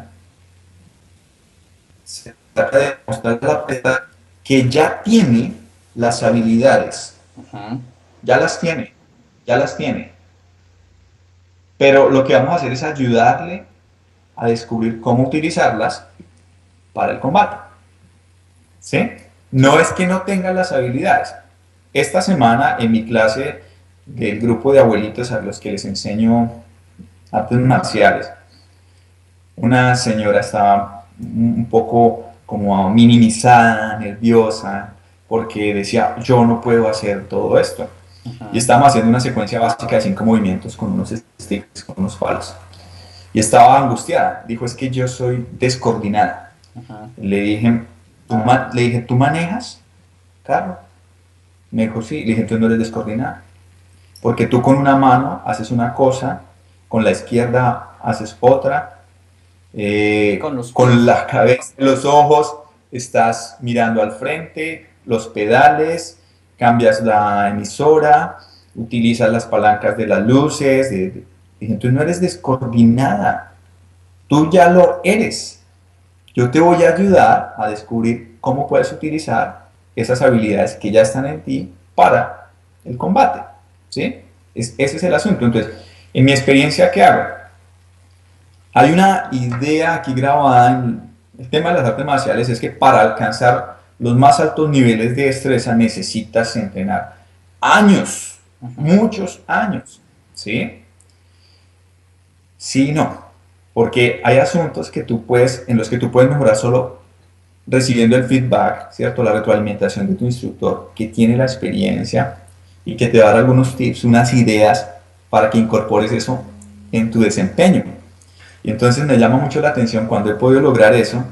se trata de mostrar al atleta que ya tiene las habilidades, Ujú. ya las tiene, ya las tiene. Pero lo que vamos a hacer es ayudarle a descubrir cómo utilizarlas para el combate. ¿Sí? No es que no tenga las habilidades. Esta semana en mi clase del grupo de abuelitos a los que les enseño artes marciales, una señora estaba un poco como minimizada, nerviosa, porque decía, yo no puedo hacer todo esto. Y Ujú. estábamos haciendo una secuencia básica de 5 movimientos con unos sticks, con unos palos. Y estaba angustiada. Dijo, es que yo soy descoordinada. Ujú. Le dije, ¿tú manejas carro? Me dijo, sí. Le dije, entonces no eres descoordinada. Porque tú con una mano haces una cosa, con la izquierda haces otra, Con los con pies. la cabeza, los ojos, estás mirando al frente, los pedales, cambias la emisora, utilizas las palancas de las luces. Entonces no eres descoordinada, tú ya lo eres. Yo te voy a ayudar a descubrir cómo puedes utilizar esas habilidades que ya están en ti para el combate. ¿Sí? Ese es el asunto. Entonces, en mi experiencia, ¿qué hago? Hay una idea aquí grabada en el tema de las artes marciales, es que para alcanzar los más altos niveles de destreza necesitas entrenar años, Ujú. muchos años. ¿Sí? Sí y no. Porque hay asuntos que tú puedes, en los que tú puedes mejorar solo recibiendo el feedback, ¿cierto? La retroalimentación de tu instructor que tiene la experiencia y que te va a dar algunos tips, unas ideas para que incorpores eso en tu desempeño. Y entonces me llama mucho la atención cuando he podido lograr eso.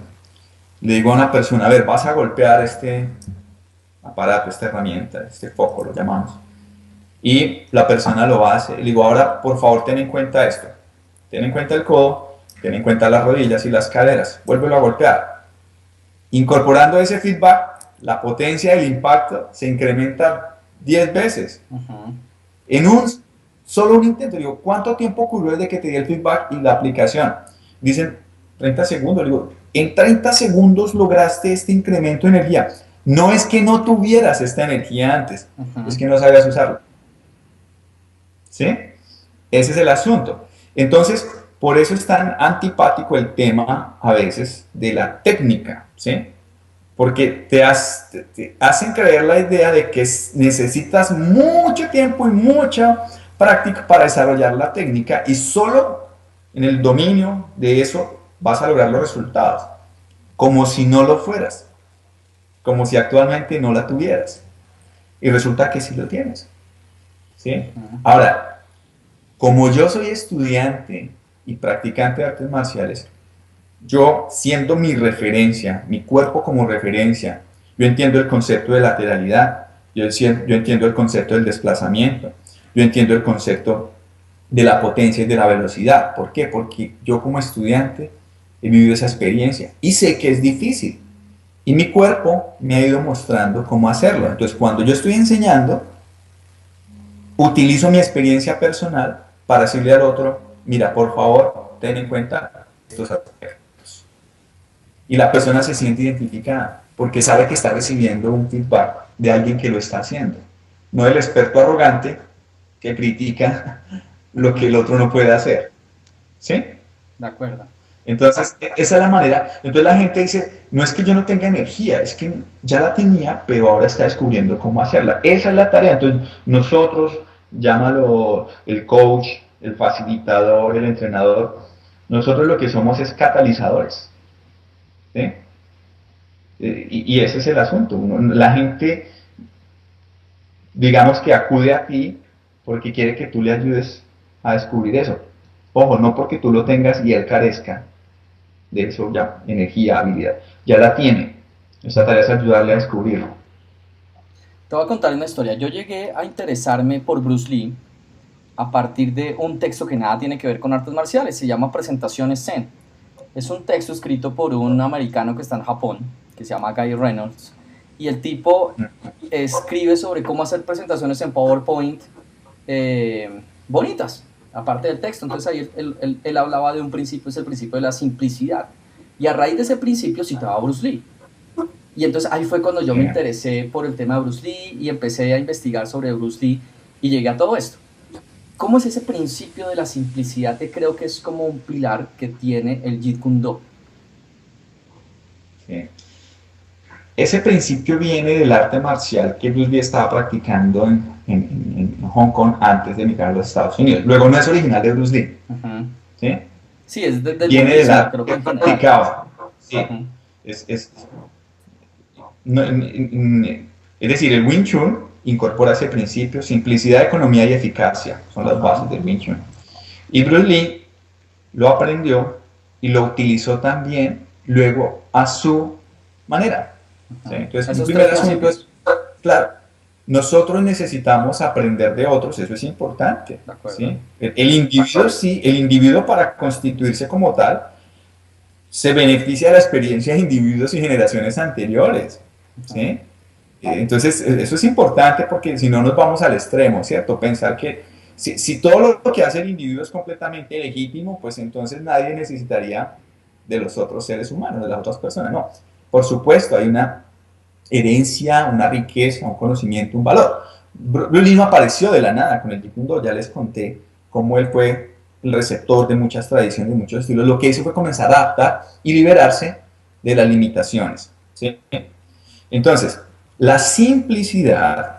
Le digo a una persona, a ver, vas a golpear este aparato, esta herramienta, este foco, lo llamamos. Y la persona lo hace. Le digo, ahora, por favor, ten en cuenta esto. Ten en cuenta el codo, ten en cuenta las rodillas y las caderas. Vuélvelo a golpear. Incorporando ese feedback, la potencia del impacto se incrementa 10 veces. Ujú. En solo un intento. Digo, ¿cuánto tiempo ocurrió desde que te di el feedback y la aplicación? Dicen 30 segundos. Digo, en 30 segundos lograste este incremento de energía. No es que no tuvieras esta energía antes, es Ujú. que no sabías usarla. ¿Sí? Ese es el asunto. Entonces, por eso es tan antipático el tema a veces de la técnica, ¿sí? Porque te hacen creer la idea de que necesitas mucho tiempo y mucha práctica para desarrollar la técnica y solo en el dominio de eso vas a lograr los resultados, como si no lo fueras, como si actualmente no la tuvieras. Y resulta que sí lo tienes. ¿Sí? Ujú. Ahora, como yo soy estudiante y practicante de artes marciales, yo siendo mi referencia, mi cuerpo como referencia, yo entiendo el concepto de lateralidad, yo entiendo el concepto del desplazamiento, yo entiendo el concepto de la potencia y de la velocidad. ¿Por qué? Porque yo como estudiante he vivido esa experiencia y sé que es difícil. Y mi cuerpo me ha ido mostrando cómo hacerlo. Entonces, cuando yo estoy enseñando, utilizo mi experiencia personal para decirle al otro, mira, por favor, ten en cuenta estos aspectos. Y la persona se siente identificada porque sabe que está recibiendo un feedback de alguien que lo está haciendo. No el experto arrogante que critica lo que Ujú. el otro no puede hacer. ¿Sí? De acuerdo. Entonces, esa es la manera. Entonces la gente dice, no es que yo no tenga energía, es que ya la tenía, pero ahora está descubriendo cómo hacerla. Esa es la tarea. Entonces, nosotros, llámalo el coach, el facilitador, el entrenador, nosotros lo que somos es catalizadores. ¿Sí? Y ese es el asunto. La gente, digamos que acude a ti porque quiere que tú le ayudes a descubrir eso. Ojo, no porque tú lo tengas y él carezca de eso ya, energía, habilidad. Ya la tiene. Nuestra tarea es ayudarle a descubrirlo. Te voy a contar una historia. Yo llegué a interesarme por Bruce Lee a partir de un texto que nada tiene que ver con artes marciales. Se llama Presentaciones Zen. Es un texto escrito por un americano que está en Japón, que se llama Guy Reynolds. Y el tipo escribe sobre cómo hacer presentaciones en PowerPoint bonitas. aparte del texto. Entonces ahí él hablaba de un principio, es el principio de la simplicidad. Y a raíz de ese principio citaba a Bruce Lee. Y entonces ahí fue cuando yo me interesé por el tema de Bruce Lee y empecé a investigar sobre Bruce Lee y llegué a todo esto. ¿Cómo es ese principio de la simplicidad que creo que es como un pilar que tiene el Jeet Kune Do? Sí. Ese principio viene del arte marcial que Bruce Lee estaba practicando en Hong Kong antes de emigrar a los Estados Unidos. Luego no es original de Bruce Lee. ¿Sí? Sí, es del viene del budismo, arte creo que en general. practicado. Sí. Ujú. Es, no, es decir, el Wing Chun incorpora ese principio: simplicidad, economía y eficacia. Son las bases del Wing Chun. Y Bruce Lee lo aprendió y lo utilizó también luego a su manera. ¿Sí? Entonces, el primer asunto es, claro, nosotros necesitamos aprender de otros, eso es importante. ¿Sí? El individuo, sí, el individuo, para constituirse como tal, se beneficia de la experiencia de individuos y generaciones anteriores. ¿Sí? Entonces, eso es importante, porque si no nos vamos al extremo, ¿cierto? Pensar que si todo lo que hace el individuo es completamente legítimo, pues entonces nadie necesitaría de los otros seres humanos, de las otras personas. No, por supuesto, hay una herencia, una riqueza, un conocimiento, un valor. Bruce Lee no apareció de la nada con el Jeet Kune Do. Ya les conté cómo él fue el receptor de muchas tradiciones, de muchos estilos. Lo que hizo fue comenzar a adaptar y liberarse de las limitaciones. ¿Sí? Entonces, la simplicidad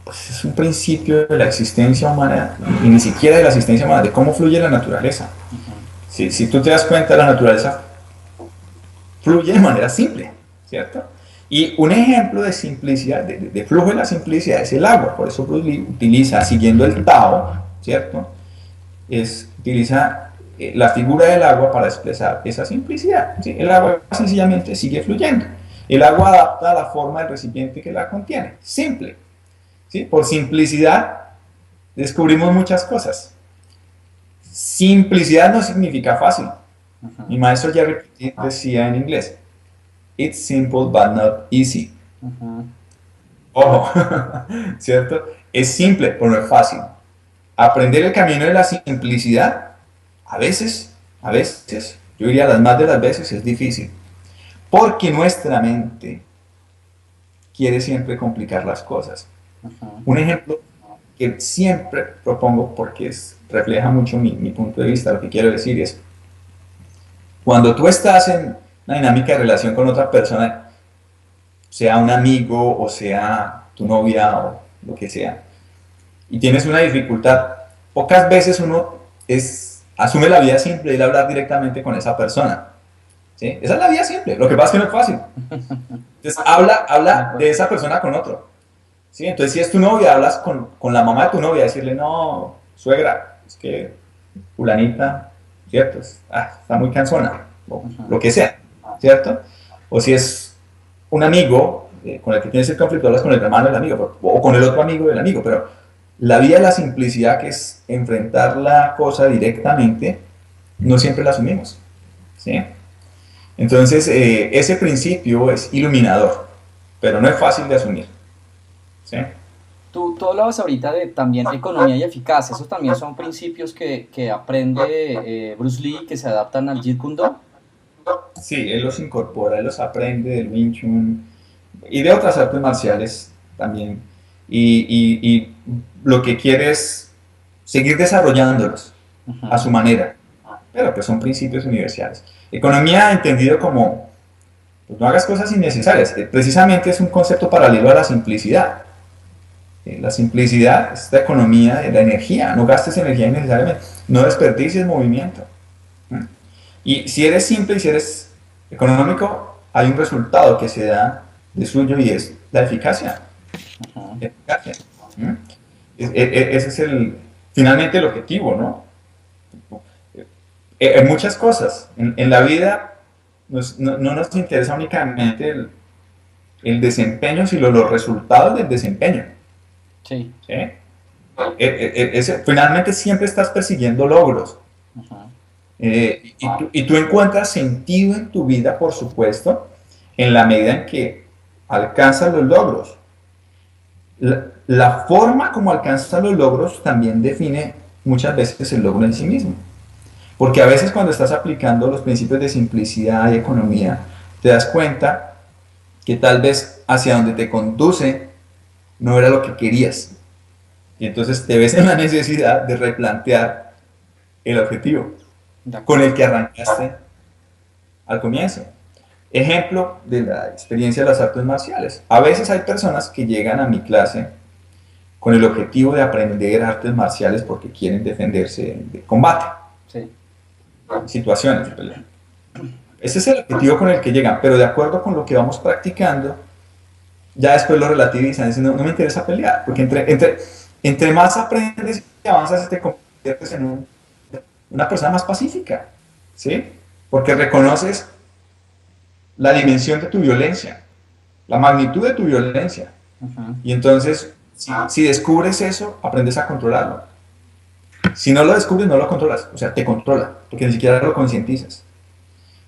pues, es un principio de la existencia humana, y ni siquiera de la existencia humana, de cómo fluye la naturaleza. Si tú te das cuenta, la naturaleza fluye de manera simple, ¿cierto? Y un ejemplo de simplicidad, de flujo de la simplicidad, es el agua. Por eso Bruce Lee utiliza, siguiendo el Tao, ¿cierto? Utiliza la figura del agua para expresar esa simplicidad. ¿Sí? El agua sencillamente sigue fluyendo. El agua adapta a la forma del recipiente que la contiene. Simple. ¿Sí? Por simplicidad descubrimos muchas cosas. Simplicidad no significa fácil. Mi maestro Jerry decía en inglés: it's simple but not easy. Ojo, ¿cierto? Es simple, pero no es fácil. Aprender el camino de la simplicidad, a veces, yo diría las más de las veces, es difícil. Porque nuestra mente quiere siempre complicar las cosas. Un ejemplo que siempre propongo, porque refleja mucho mi punto de vista, lo que quiero decir es: cuando tú estás en una dinámica de relación con otra persona, sea un amigo o sea tu novia o lo que sea, y tienes una dificultad, pocas veces uno asume la vida simple y ir a hablar directamente con esa persona. ¿Sí? Esa es la vida simple. Lo que pasa es que no es fácil. Entonces, habla de esa persona con otro. ¿Sí? Entonces, si es tu novia, hablas con la mamá de tu novia, decirle: no, suegra, es que fulanita, ¿cierto? Está muy cansona, o lo que sea, ¿cierto? O si es un amigo con el que tienes el conflicto, hablas con el hermano del amigo, o con el otro amigo del amigo. Pero la vía de la simplicidad, que es enfrentar la cosa directamente, no siempre la asumimos. ¿Sí? Entonces, ese principio es iluminador, pero no es fácil de asumir. ¿Sí? Tú hablabas ahorita de también economía y eficacia. ¿Esos también son principios que aprende Bruce Lee, que se adaptan al Jeet Kune Do? Sí, él los incorpora, él los aprende del Wing Chun y de otras artes marciales también. Y lo que quiere es seguir desarrollándolos a su manera, pero pues son principios universales. Economía entendido como, pues no hagas cosas innecesarias. Precisamente es un concepto paralelo a la simplicidad. La simplicidad es la economía de la energía. No gastes energía innecesariamente, no desperdicies movimiento. Y si eres simple y si eres económico, hay un resultado que se da de suyo, y es la eficacia. Eficacia. Ese es finalmente el objetivo, ¿no? En muchas cosas. En la vida no nos interesa únicamente el desempeño, sino los resultados del desempeño. Sí. ¿Sí? Finalmente siempre estás persiguiendo logros. Y tú encuentras sentido en tu vida, por supuesto, en la medida en que alcanzas los logros. La forma como alcanzas los logros también define muchas veces el logro en sí mismo. Porque a veces cuando estás aplicando los principios de simplicidad y economía, te das cuenta que tal vez hacia donde te conduce no era lo que querías. Y entonces te ves en la necesidad de replantear el objetivo De con acuerdo. el que arrancaste al comienzo. Ejemplo de la experiencia de las artes marciales. A veces hay personas que llegan a mi clase con el objetivo de aprender artes marciales porque quieren defenderse de combate, Sí, situaciones de pelea. Ese es el objetivo con el que llegan, pero de acuerdo con lo que vamos practicando, ya después lo relativizan, dicen, no, no me interesa pelear, porque entre más aprendes y avanzas, te conviertes en una persona más pacífica, ¿sí? Porque reconoces la dimensión de tu violencia, la magnitud de tu violencia, ujú, y entonces, si descubres eso, aprendes a controlarlo. Si no lo descubres, no lo controlas, o sea, te controla, porque ni siquiera lo concientizas.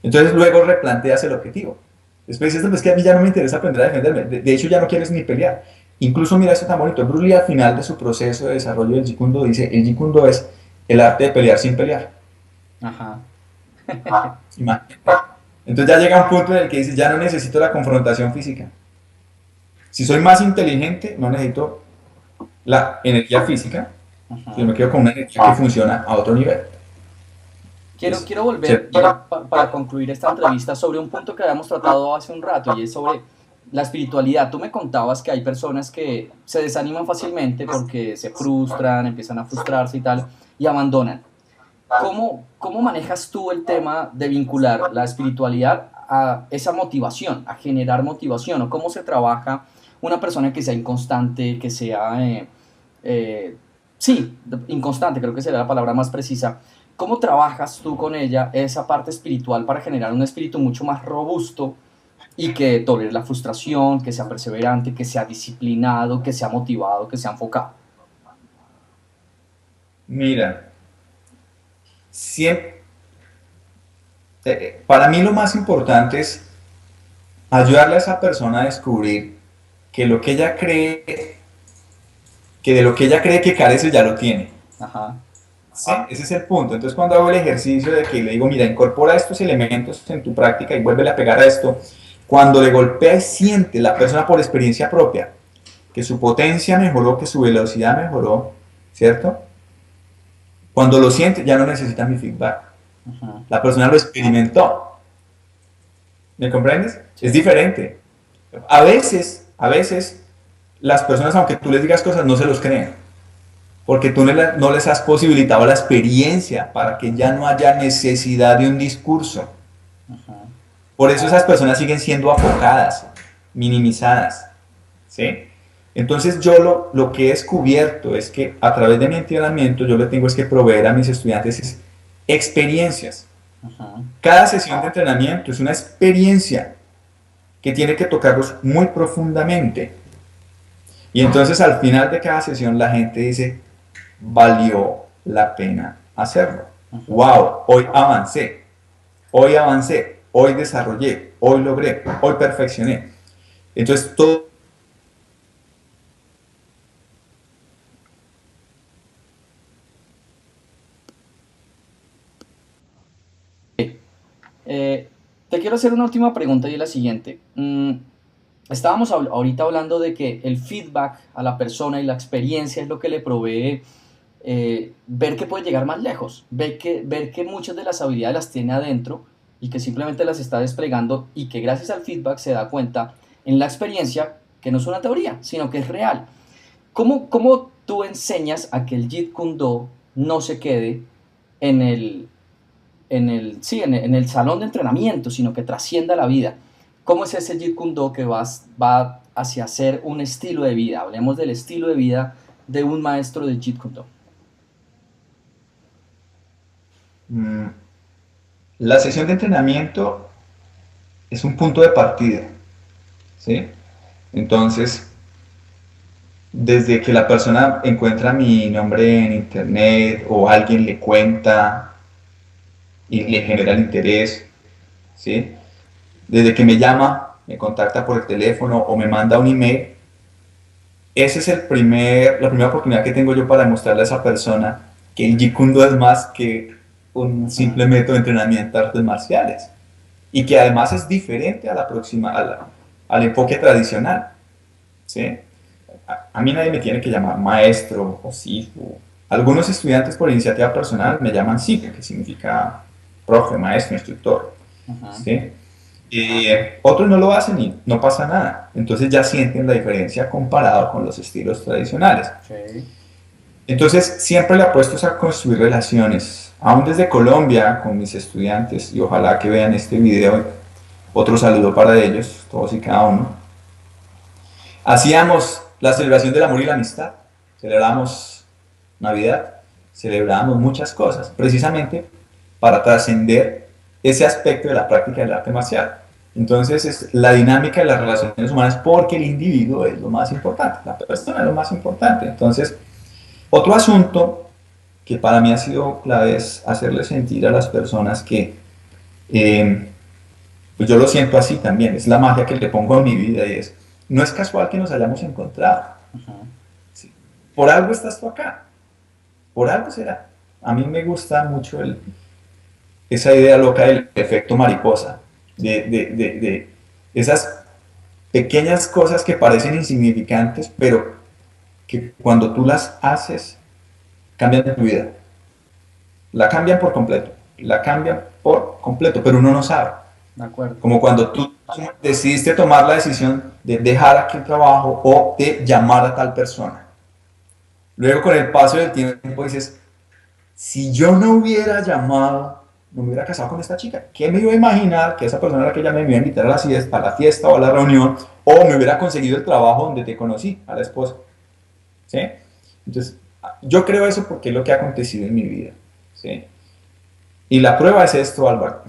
Entonces luego replanteas el objetivo. Después dices, es que a mí ya no me interesa aprender a defenderme. De hecho, ya no quieres ni pelear. Incluso mira esto tan bonito. Bruce Lee al final de su proceso de desarrollo del Jeet Kune Do dice, el Jeet Kune Do es el arte de pelear sin pelear. ajá. Imagínate. Entonces ya llega un punto en el que dices, ya no necesito la confrontación física. Si soy más inteligente, no necesito la energía física, yo Ujú. me quedo con una energía que funciona a otro nivel. Es Quiero volver ser ya para concluir esta entrevista sobre un punto que habíamos tratado hace un rato y es sobre la espiritualidad. Tú me contabas que hay personas que se desaniman fácilmente porque se frustran, empiezan a frustrarse y tal, y abandonan. ¿Cómo manejas tú el tema de vincular la espiritualidad a esa motivación, a generar motivación? ¿O cómo se trabaja una persona que sea inconstante, que sea, eh, sí, inconstante, creo que sería la palabra más precisa? ¿Cómo trabajas tú con ella esa parte espiritual para generar un espíritu mucho más robusto y que tolere la frustración, que sea perseverante, que sea disciplinado, que sea motivado, que sea enfocado? Mira, siempre, para mí lo más importante es ayudarle a esa persona a descubrir que lo que ella cree, que de lo que ella cree que carece ya lo tiene. Ajá. ¿Sí? Ese es el punto. Entonces cuando hago el ejercicio de que le digo, mira, incorpora estos elementos en tu práctica y vuelve a pegar a esto, cuando le golpea y siente la persona por experiencia propia que su potencia mejoró, que su velocidad mejoró, ¿cierto? Cuando lo siente ya no necesita mi feedback. Ajá. La persona lo experimentó. ¿Me comprendes? Es Sí. diferente. A veces, las personas, aunque tú les digas cosas, no se los creen. Porque tú no les has posibilitado la experiencia para que ya no haya necesidad de un discurso. Ajá. Por eso esas personas siguen siendo afocadas, minimizadas. ¿Sí? Entonces yo lo que he descubierto es que a través de mi entrenamiento yo le tengo es que proveer a mis estudiantes experiencias. Ajá. Cada sesión de entrenamiento es una experiencia que tiene que tocarlos muy profundamente. Y entonces al final de cada sesión la gente dice, valió la pena hacerlo. Ajá. Wow, hoy desarrollé, hoy logré, hoy perfeccioné. Entonces todo. Eh, Te quiero hacer una última pregunta y es la siguiente. Estábamos ahorita hablando de que el feedback a la persona y la experiencia es lo que le provee ver que puede llegar más lejos, ver que muchas de las habilidades las tiene adentro y que simplemente las está desplegando y que gracias al feedback se da cuenta en la experiencia que no es una teoría, sino que es real. ¿Cómo tú enseñas a que el Jeet Kune Do no se quede en en el salón de entrenamiento, sino que trascienda la vida? ¿Cómo es ese Jeet Kune Do que va hacia ser un estilo de vida? Hablemos del estilo de vida de un maestro de Jeet Kune Do. mm, la sesión de entrenamiento es un punto de partida, ¿sí? Entonces, desde que la persona encuentra mi nombre en internet o alguien le cuenta y le genera el interés, ¿sí? Desde que me llama, me contacta por el teléfono o me manda un email, esa es la primera oportunidad que tengo yo para demostrarle a esa persona que el Jeet Kune Do es más que un Ujú. simple método de entrenamiento de artes marciales y que además es diferente a al enfoque tradicional. ¿Sí? A mí nadie me tiene que llamar maestro o sifu. Algunos estudiantes por iniciativa personal me llaman sifu, que significa profe, maestro, instructor. Ujú. ¿Sí? Otros no lo hacen y no pasa nada. Entonces ya sienten la diferencia comparado con los estilos tradicionales. Sí. Entonces siempre le apuesto a construir relaciones, aún desde Colombia con mis estudiantes, y ojalá que vean este video. Otro saludo para ellos, todos y cada uno. Hacíamos la celebración del amor y la amistad, celebramos Navidad, celebramos muchas cosas, precisamente para trascender ese aspecto de la práctica del arte marcial. Entonces es la dinámica de las relaciones humanas porque el individuo es lo más importante, la persona es lo más importante. Entonces, otro asunto que para mí ha sido clave es hacerle sentir a las personas que eh, pues yo lo siento así también, es la magia que le pongo a mi vida y es, no es casual que nos hayamos encontrado. Ujú. ¿Sí? Por algo estás tú acá, por algo será. A mí me gusta mucho esa idea loca del efecto mariposa, de esas pequeñas cosas que parecen insignificantes, pero que cuando tú las haces, cambian tu vida. La cambian por completo, la cambian por completo, pero uno no sabe. De acuerdo. Como cuando tú decidiste tomar la decisión de dejar aquel trabajo o de llamar a tal persona. Luego con el paso del tiempo dices, si yo no hubiera llamado, no me hubiera casado con esta chica, ¿qué me iba a imaginar que esa persona a la que llamé me iba a invitar a la fiesta o a la reunión o me hubiera conseguido el trabajo donde te conocí, a la esposa? ¿Sí? Entonces, yo creo eso porque es lo que ha acontecido en mi vida. ¿Sí? Y la prueba es esto, Álvaro.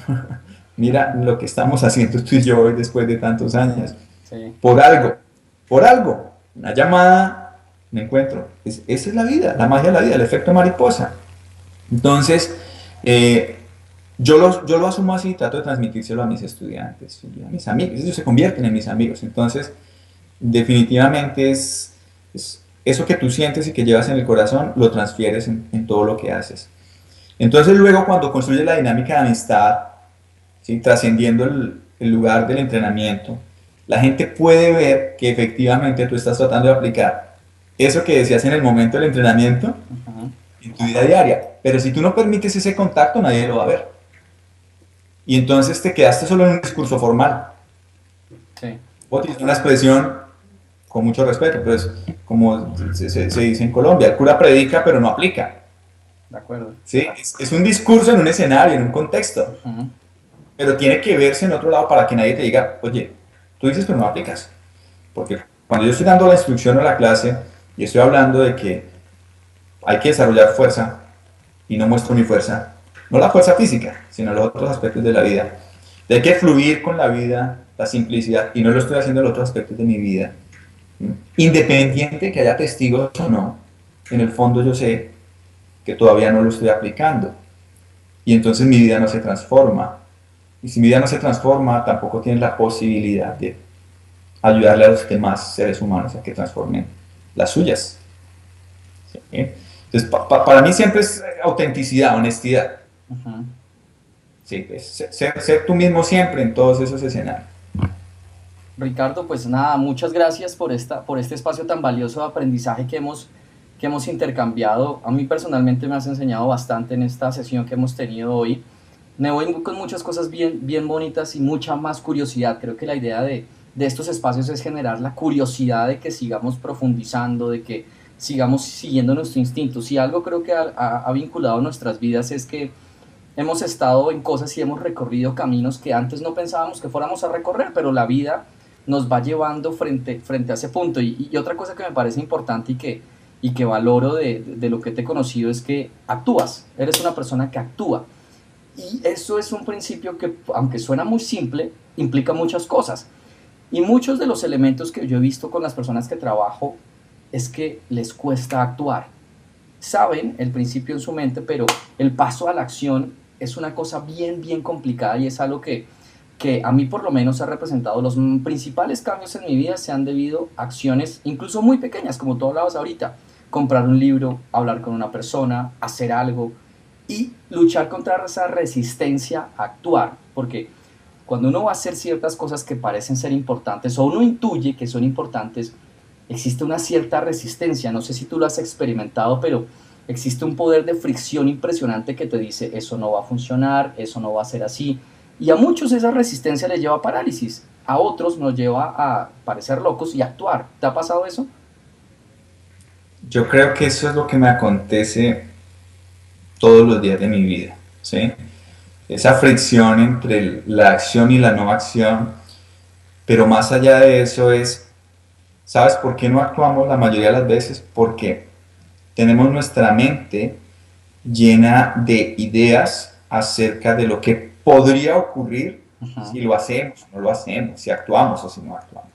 Mira lo que estamos haciendo tú y yo hoy después de tantos años. Sí. Por algo, una llamada, me encuentro. Esa es la vida, la magia de la vida, el efecto mariposa. Entonces, eh, yo lo asumo así y trato de transmitírselo a mis estudiantes y a mis amigos. Ellos se convierten en mis amigos. Entonces, definitivamente es eso que tú sientes y que llevas en el corazón, lo transfieres en todo lo que haces. Entonces, luego, cuando construyes la dinámica de amistad, ¿sí? Trascendiendo el lugar del entrenamiento, la gente puede ver que efectivamente tú estás tratando de aplicar eso que decías en el momento del entrenamiento Ujú. en tu vida diaria. Pero si tú no permites ese contacto, nadie lo va a ver. Y entonces te quedaste solo en un discurso formal. Sí. O tienes una expresión con mucho respeto, pero es como se dice en Colombia, el cura predica pero no aplica. De acuerdo. ¿Sí? Es un discurso en un escenario, en un contexto, Ujú. pero tiene que verse en otro lado para que nadie te diga, oye, tú dices pero no aplicas. Porque cuando yo estoy dando la instrucción a la clase y estoy hablando de que hay que desarrollar fuerza y no muestro mi fuerza, no la fuerza física, sino los otros aspectos de la vida. De hay que fluir con la vida, la simplicidad, y no lo estoy haciendo en los otros aspectos de mi vida. Independiente que haya testigos o no, en el fondo yo sé que todavía no lo estoy aplicando. Y entonces mi vida no se transforma. Y si mi vida no se transforma, tampoco tiene la posibilidad de ayudarle a los demás seres humanos a que transformen las suyas. ¿Sí? Entonces, para mí siempre es autenticidad, honestidad. Ujú. Sí, pues, ser tú mismo siempre en todos esos escenarios. Ricardo, pues nada, muchas gracias por este espacio tan valioso de aprendizaje que hemos intercambiado. A mí personalmente me has enseñado bastante en esta sesión que hemos tenido hoy. Me voy con muchas cosas bien bonitas y mucha más curiosidad. Creo que la idea de estos espacios es generar la curiosidad de que sigamos profundizando, de que sigamos siguiendo nuestro instinto. Si algo creo que ha vinculado nuestras vidas es que hemos estado en cosas y hemos recorrido caminos que antes no pensábamos que fuéramos a recorrer, pero la vida nos va llevando frente a ese punto. Y otra cosa que me parece importante y que valoro de lo que te he conocido es que actúas, eres una persona que actúa. Y eso es un principio que, aunque suena muy simple, implica muchas cosas. Y muchos de los elementos que yo he visto con las personas que trabajo es que les cuesta actuar. Saben el principio en su mente, pero el paso a la acción es una cosa bien complicada y es algo que a mí por lo menos ha representado los principales cambios en mi vida se han debido a acciones incluso muy pequeñas, como tú hablabas ahorita, comprar un libro, hablar con una persona, hacer algo y luchar contra esa resistencia a actuar, porque cuando uno va a hacer ciertas cosas que parecen ser importantes o uno intuye que son importantes, existe una cierta resistencia. No sé si tú lo has experimentado, pero existe un poder de fricción impresionante que te dice eso no va a funcionar, eso no va a ser así. Y a muchos esa resistencia les lleva a parálisis, a otros nos lleva a parecer locos y actuar. ¿Te ha pasado eso? Yo creo que eso es lo que me acontece todos los días de mi vida, ¿sí? Esa fricción entre la acción y la no acción, pero más allá de eso es, ¿sabes por qué no actuamos la mayoría de las veces? Porque tenemos nuestra mente llena de ideas acerca de lo que podría ocurrir Ajá. si lo hacemos o no lo hacemos, si actuamos o si no actuamos.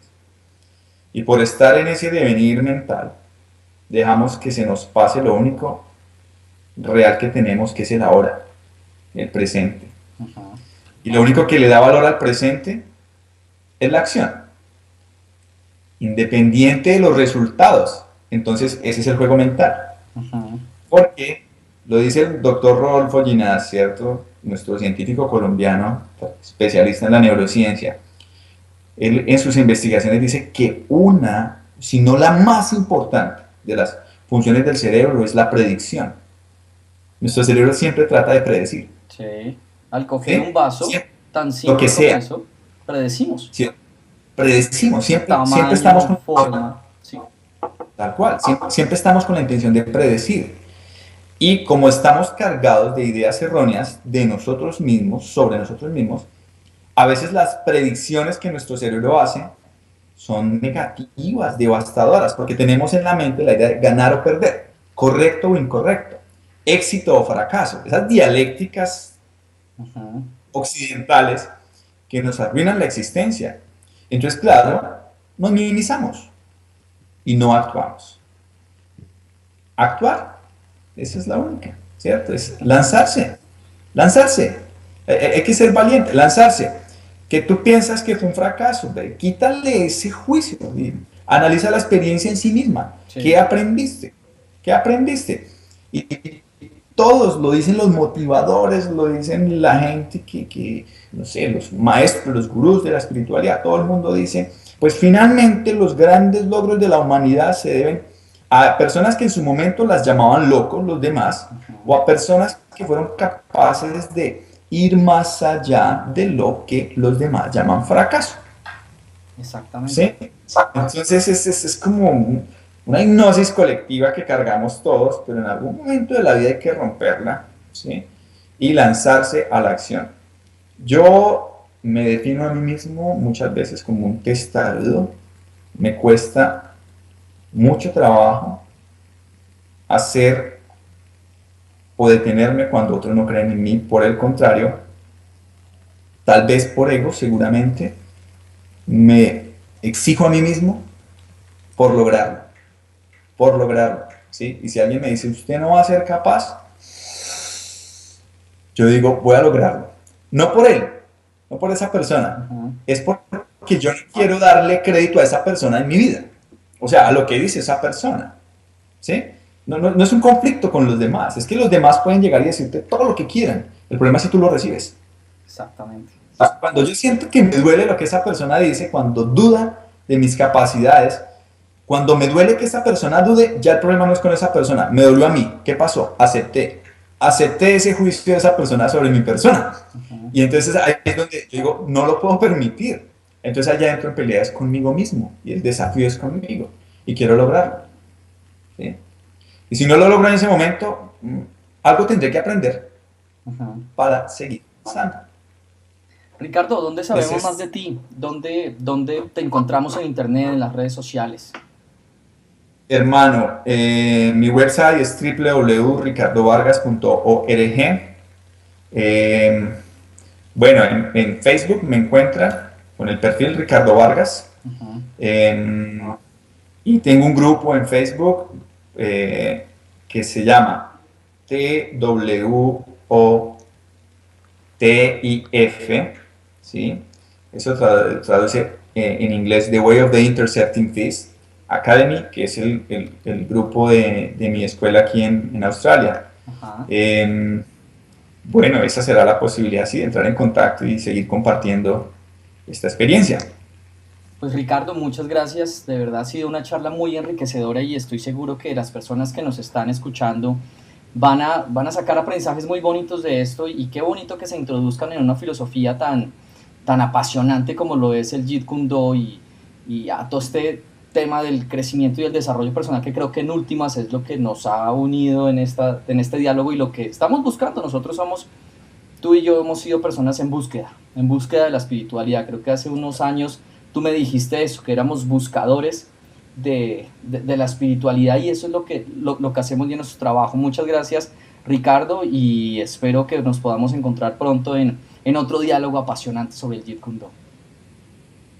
Y por estar en ese devenir mental, dejamos que se nos pase lo único real que tenemos, que es el ahora, el presente. Ajá. Y lo único que le da valor al presente es la acción, independiente de los resultados. Entonces, ese es el juego mental. Ajá. Porque lo dice el doctor Rodolfo Ginás, ¿cierto? Nuestro científico colombiano, especialista en la neurociencia. Él en sus investigaciones dice que una, si no la más importante de las funciones del cerebro es la predicción. Nuestro cerebro siempre trata de predecir. Sí. Al coger un ¿Sí? vaso, Siempre, tan lo que simple como sea. eso, predecimos Siempre, predecimos, siempre estamos tamaño, con forma, sí. tal cual, siempre estamos con la intención de predecir. Y como estamos cargados de ideas erróneas de nosotros mismos, sobre nosotros mismos, a veces las predicciones que nuestro cerebro hace son negativas, devastadoras, porque tenemos en la mente la idea de ganar o perder, correcto o incorrecto, éxito o fracaso. Esas dialécticas Ajá. occidentales que nos arruinan la existencia. Entonces, claro, nos minimizamos y no actuamos. Actuar, esa es la única, ¿cierto? Es lanzarse, lanzarse. Hay que ser valiente, lanzarse. Que tú piensas que fue un fracaso, quítale ese juicio, analiza la experiencia en sí misma. ¿Qué Sí. aprendiste? ¿Qué aprendiste? Y todos lo dicen los motivadores, lo dicen la gente no sé, los maestros, los gurús de la espiritualidad, todo el mundo dice, pues finalmente los grandes logros de la humanidad se deben a personas que en su momento las llamaban locos, los demás, Ajá. o a personas que fueron capaces de ir más allá de lo que los demás llaman fracaso. Exactamente. ¿Sí? Entonces es como una hipnosis colectiva que cargamos todos, pero en algún momento de la vida hay que romperla, ¿sí? Y lanzarse a la acción. Yo me defino a mí mismo muchas veces como un testarudo. Me cuesta mucho trabajo hacer o detenerme cuando otros no creen en mí. Por el contrario, tal vez por ego, seguramente, me exijo a mí mismo por lograrlo, por lograrlo, ¿sí? Y si alguien me dice, usted no va a ser capaz, yo digo, voy a lograrlo. No por él, no por esa persona, Ajá. es porque yo no quiero darle crédito a esa persona en mi vida. O sea, a lo que dice esa persona, ¿sí? No es un conflicto con los demás, es que los demás pueden llegar y decirte todo lo que quieran. El problema es si tú lo recibes. Exactamente. Cuando yo siento que me duele lo que esa persona dice, cuando duda de mis capacidades, cuando me duele que esa persona dude, ya el problema no es con esa persona, me dolió a mí. ¿Qué pasó? Acepté. Acepté ese juicio de esa persona sobre mi persona. Ajá. Y entonces ahí es donde yo digo, no lo puedo permitir. Entonces allá entro en peleas conmigo mismo y el desafío es conmigo y quiero lograrlo. ¿Sí? Y si no lo logro en ese momento, algo tendré que aprender Ajá. para seguir avanzando. Ricardo, ¿dónde sabemos más Entonces, de ti? ¿Dónde te encontramos en internet, en las redes sociales? hermano, mi website es www.ricardovargas.org. Eh, bueno, en Facebook me encuentran con el perfil Ricardo Vargas. Ajá. Eh, y tengo un grupo en Facebook que se llama TWOTIF, ¿sí? Eso traduce en inglés The Way of the Intersecting Fist, Academy, que es el grupo de mi escuela aquí en Australia. Ajá. Bueno, esa será la posibilidad, sí, de entrar en contacto y seguir compartiendo esta experiencia. Pues Ricardo, muchas gracias. De verdad ha sido una charla muy enriquecedora y estoy seguro que las personas que nos están escuchando van a sacar aprendizajes muy bonitos de esto y qué bonito que se introduzcan en una filosofía tan apasionante como lo es el Jeet Kune Do y a todo este tema del crecimiento y el desarrollo personal que creo que en últimas es lo que nos ha unido en este diálogo y lo que estamos buscando. Nosotros somos, tú y yo hemos sido personas en búsqueda de la espiritualidad. Creo que hace unos años tú me dijiste eso, que éramos buscadores de la espiritualidad y eso es lo que hacemos en nuestro trabajo. Muchas gracias Ricardo y espero que nos podamos encontrar pronto en otro diálogo apasionante sobre el Jeet Kune Do.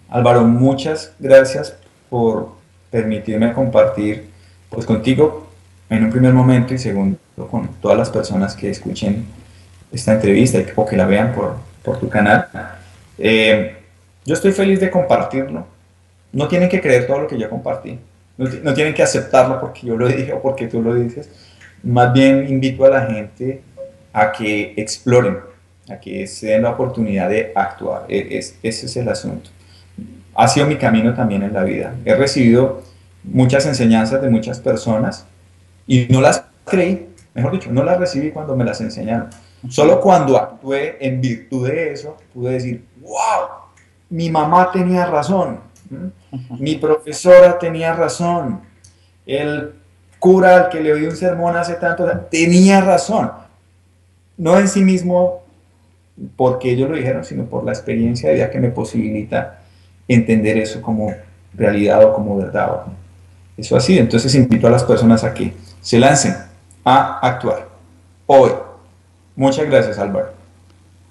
Álvaro, muchas gracias por permitirme compartir pues, contigo en un primer momento y segundo con todas las personas que escuchen esta entrevista o que la vean por tu canal. Eh, yo estoy feliz de compartirlo. No tienen que creer todo lo que yo compartí. No tienen que aceptarlo porque yo lo dije o porque tú lo dices. Más bien invito a la gente a que exploren, a que se den la oportunidad de actuar. Ese es el asunto. Ha sido mi camino también en la vida. He recibido muchas enseñanzas de muchas personas y no las creí, mejor dicho, no las recibí cuando me las enseñaron. Solo cuando actué en virtud de eso, pude decir, wow, mi mamá tenía razón, mi profesora tenía razón, el cura al que le oí un sermón hace tanto tenía razón. No en sí mismo porque ellos lo dijeron, sino por la experiencia de vida que me posibilita entender eso como realidad o como verdad. Eso así, entonces invito a las personas a que se lancen a actuar. Hoy. Muchas gracias, Álvaro.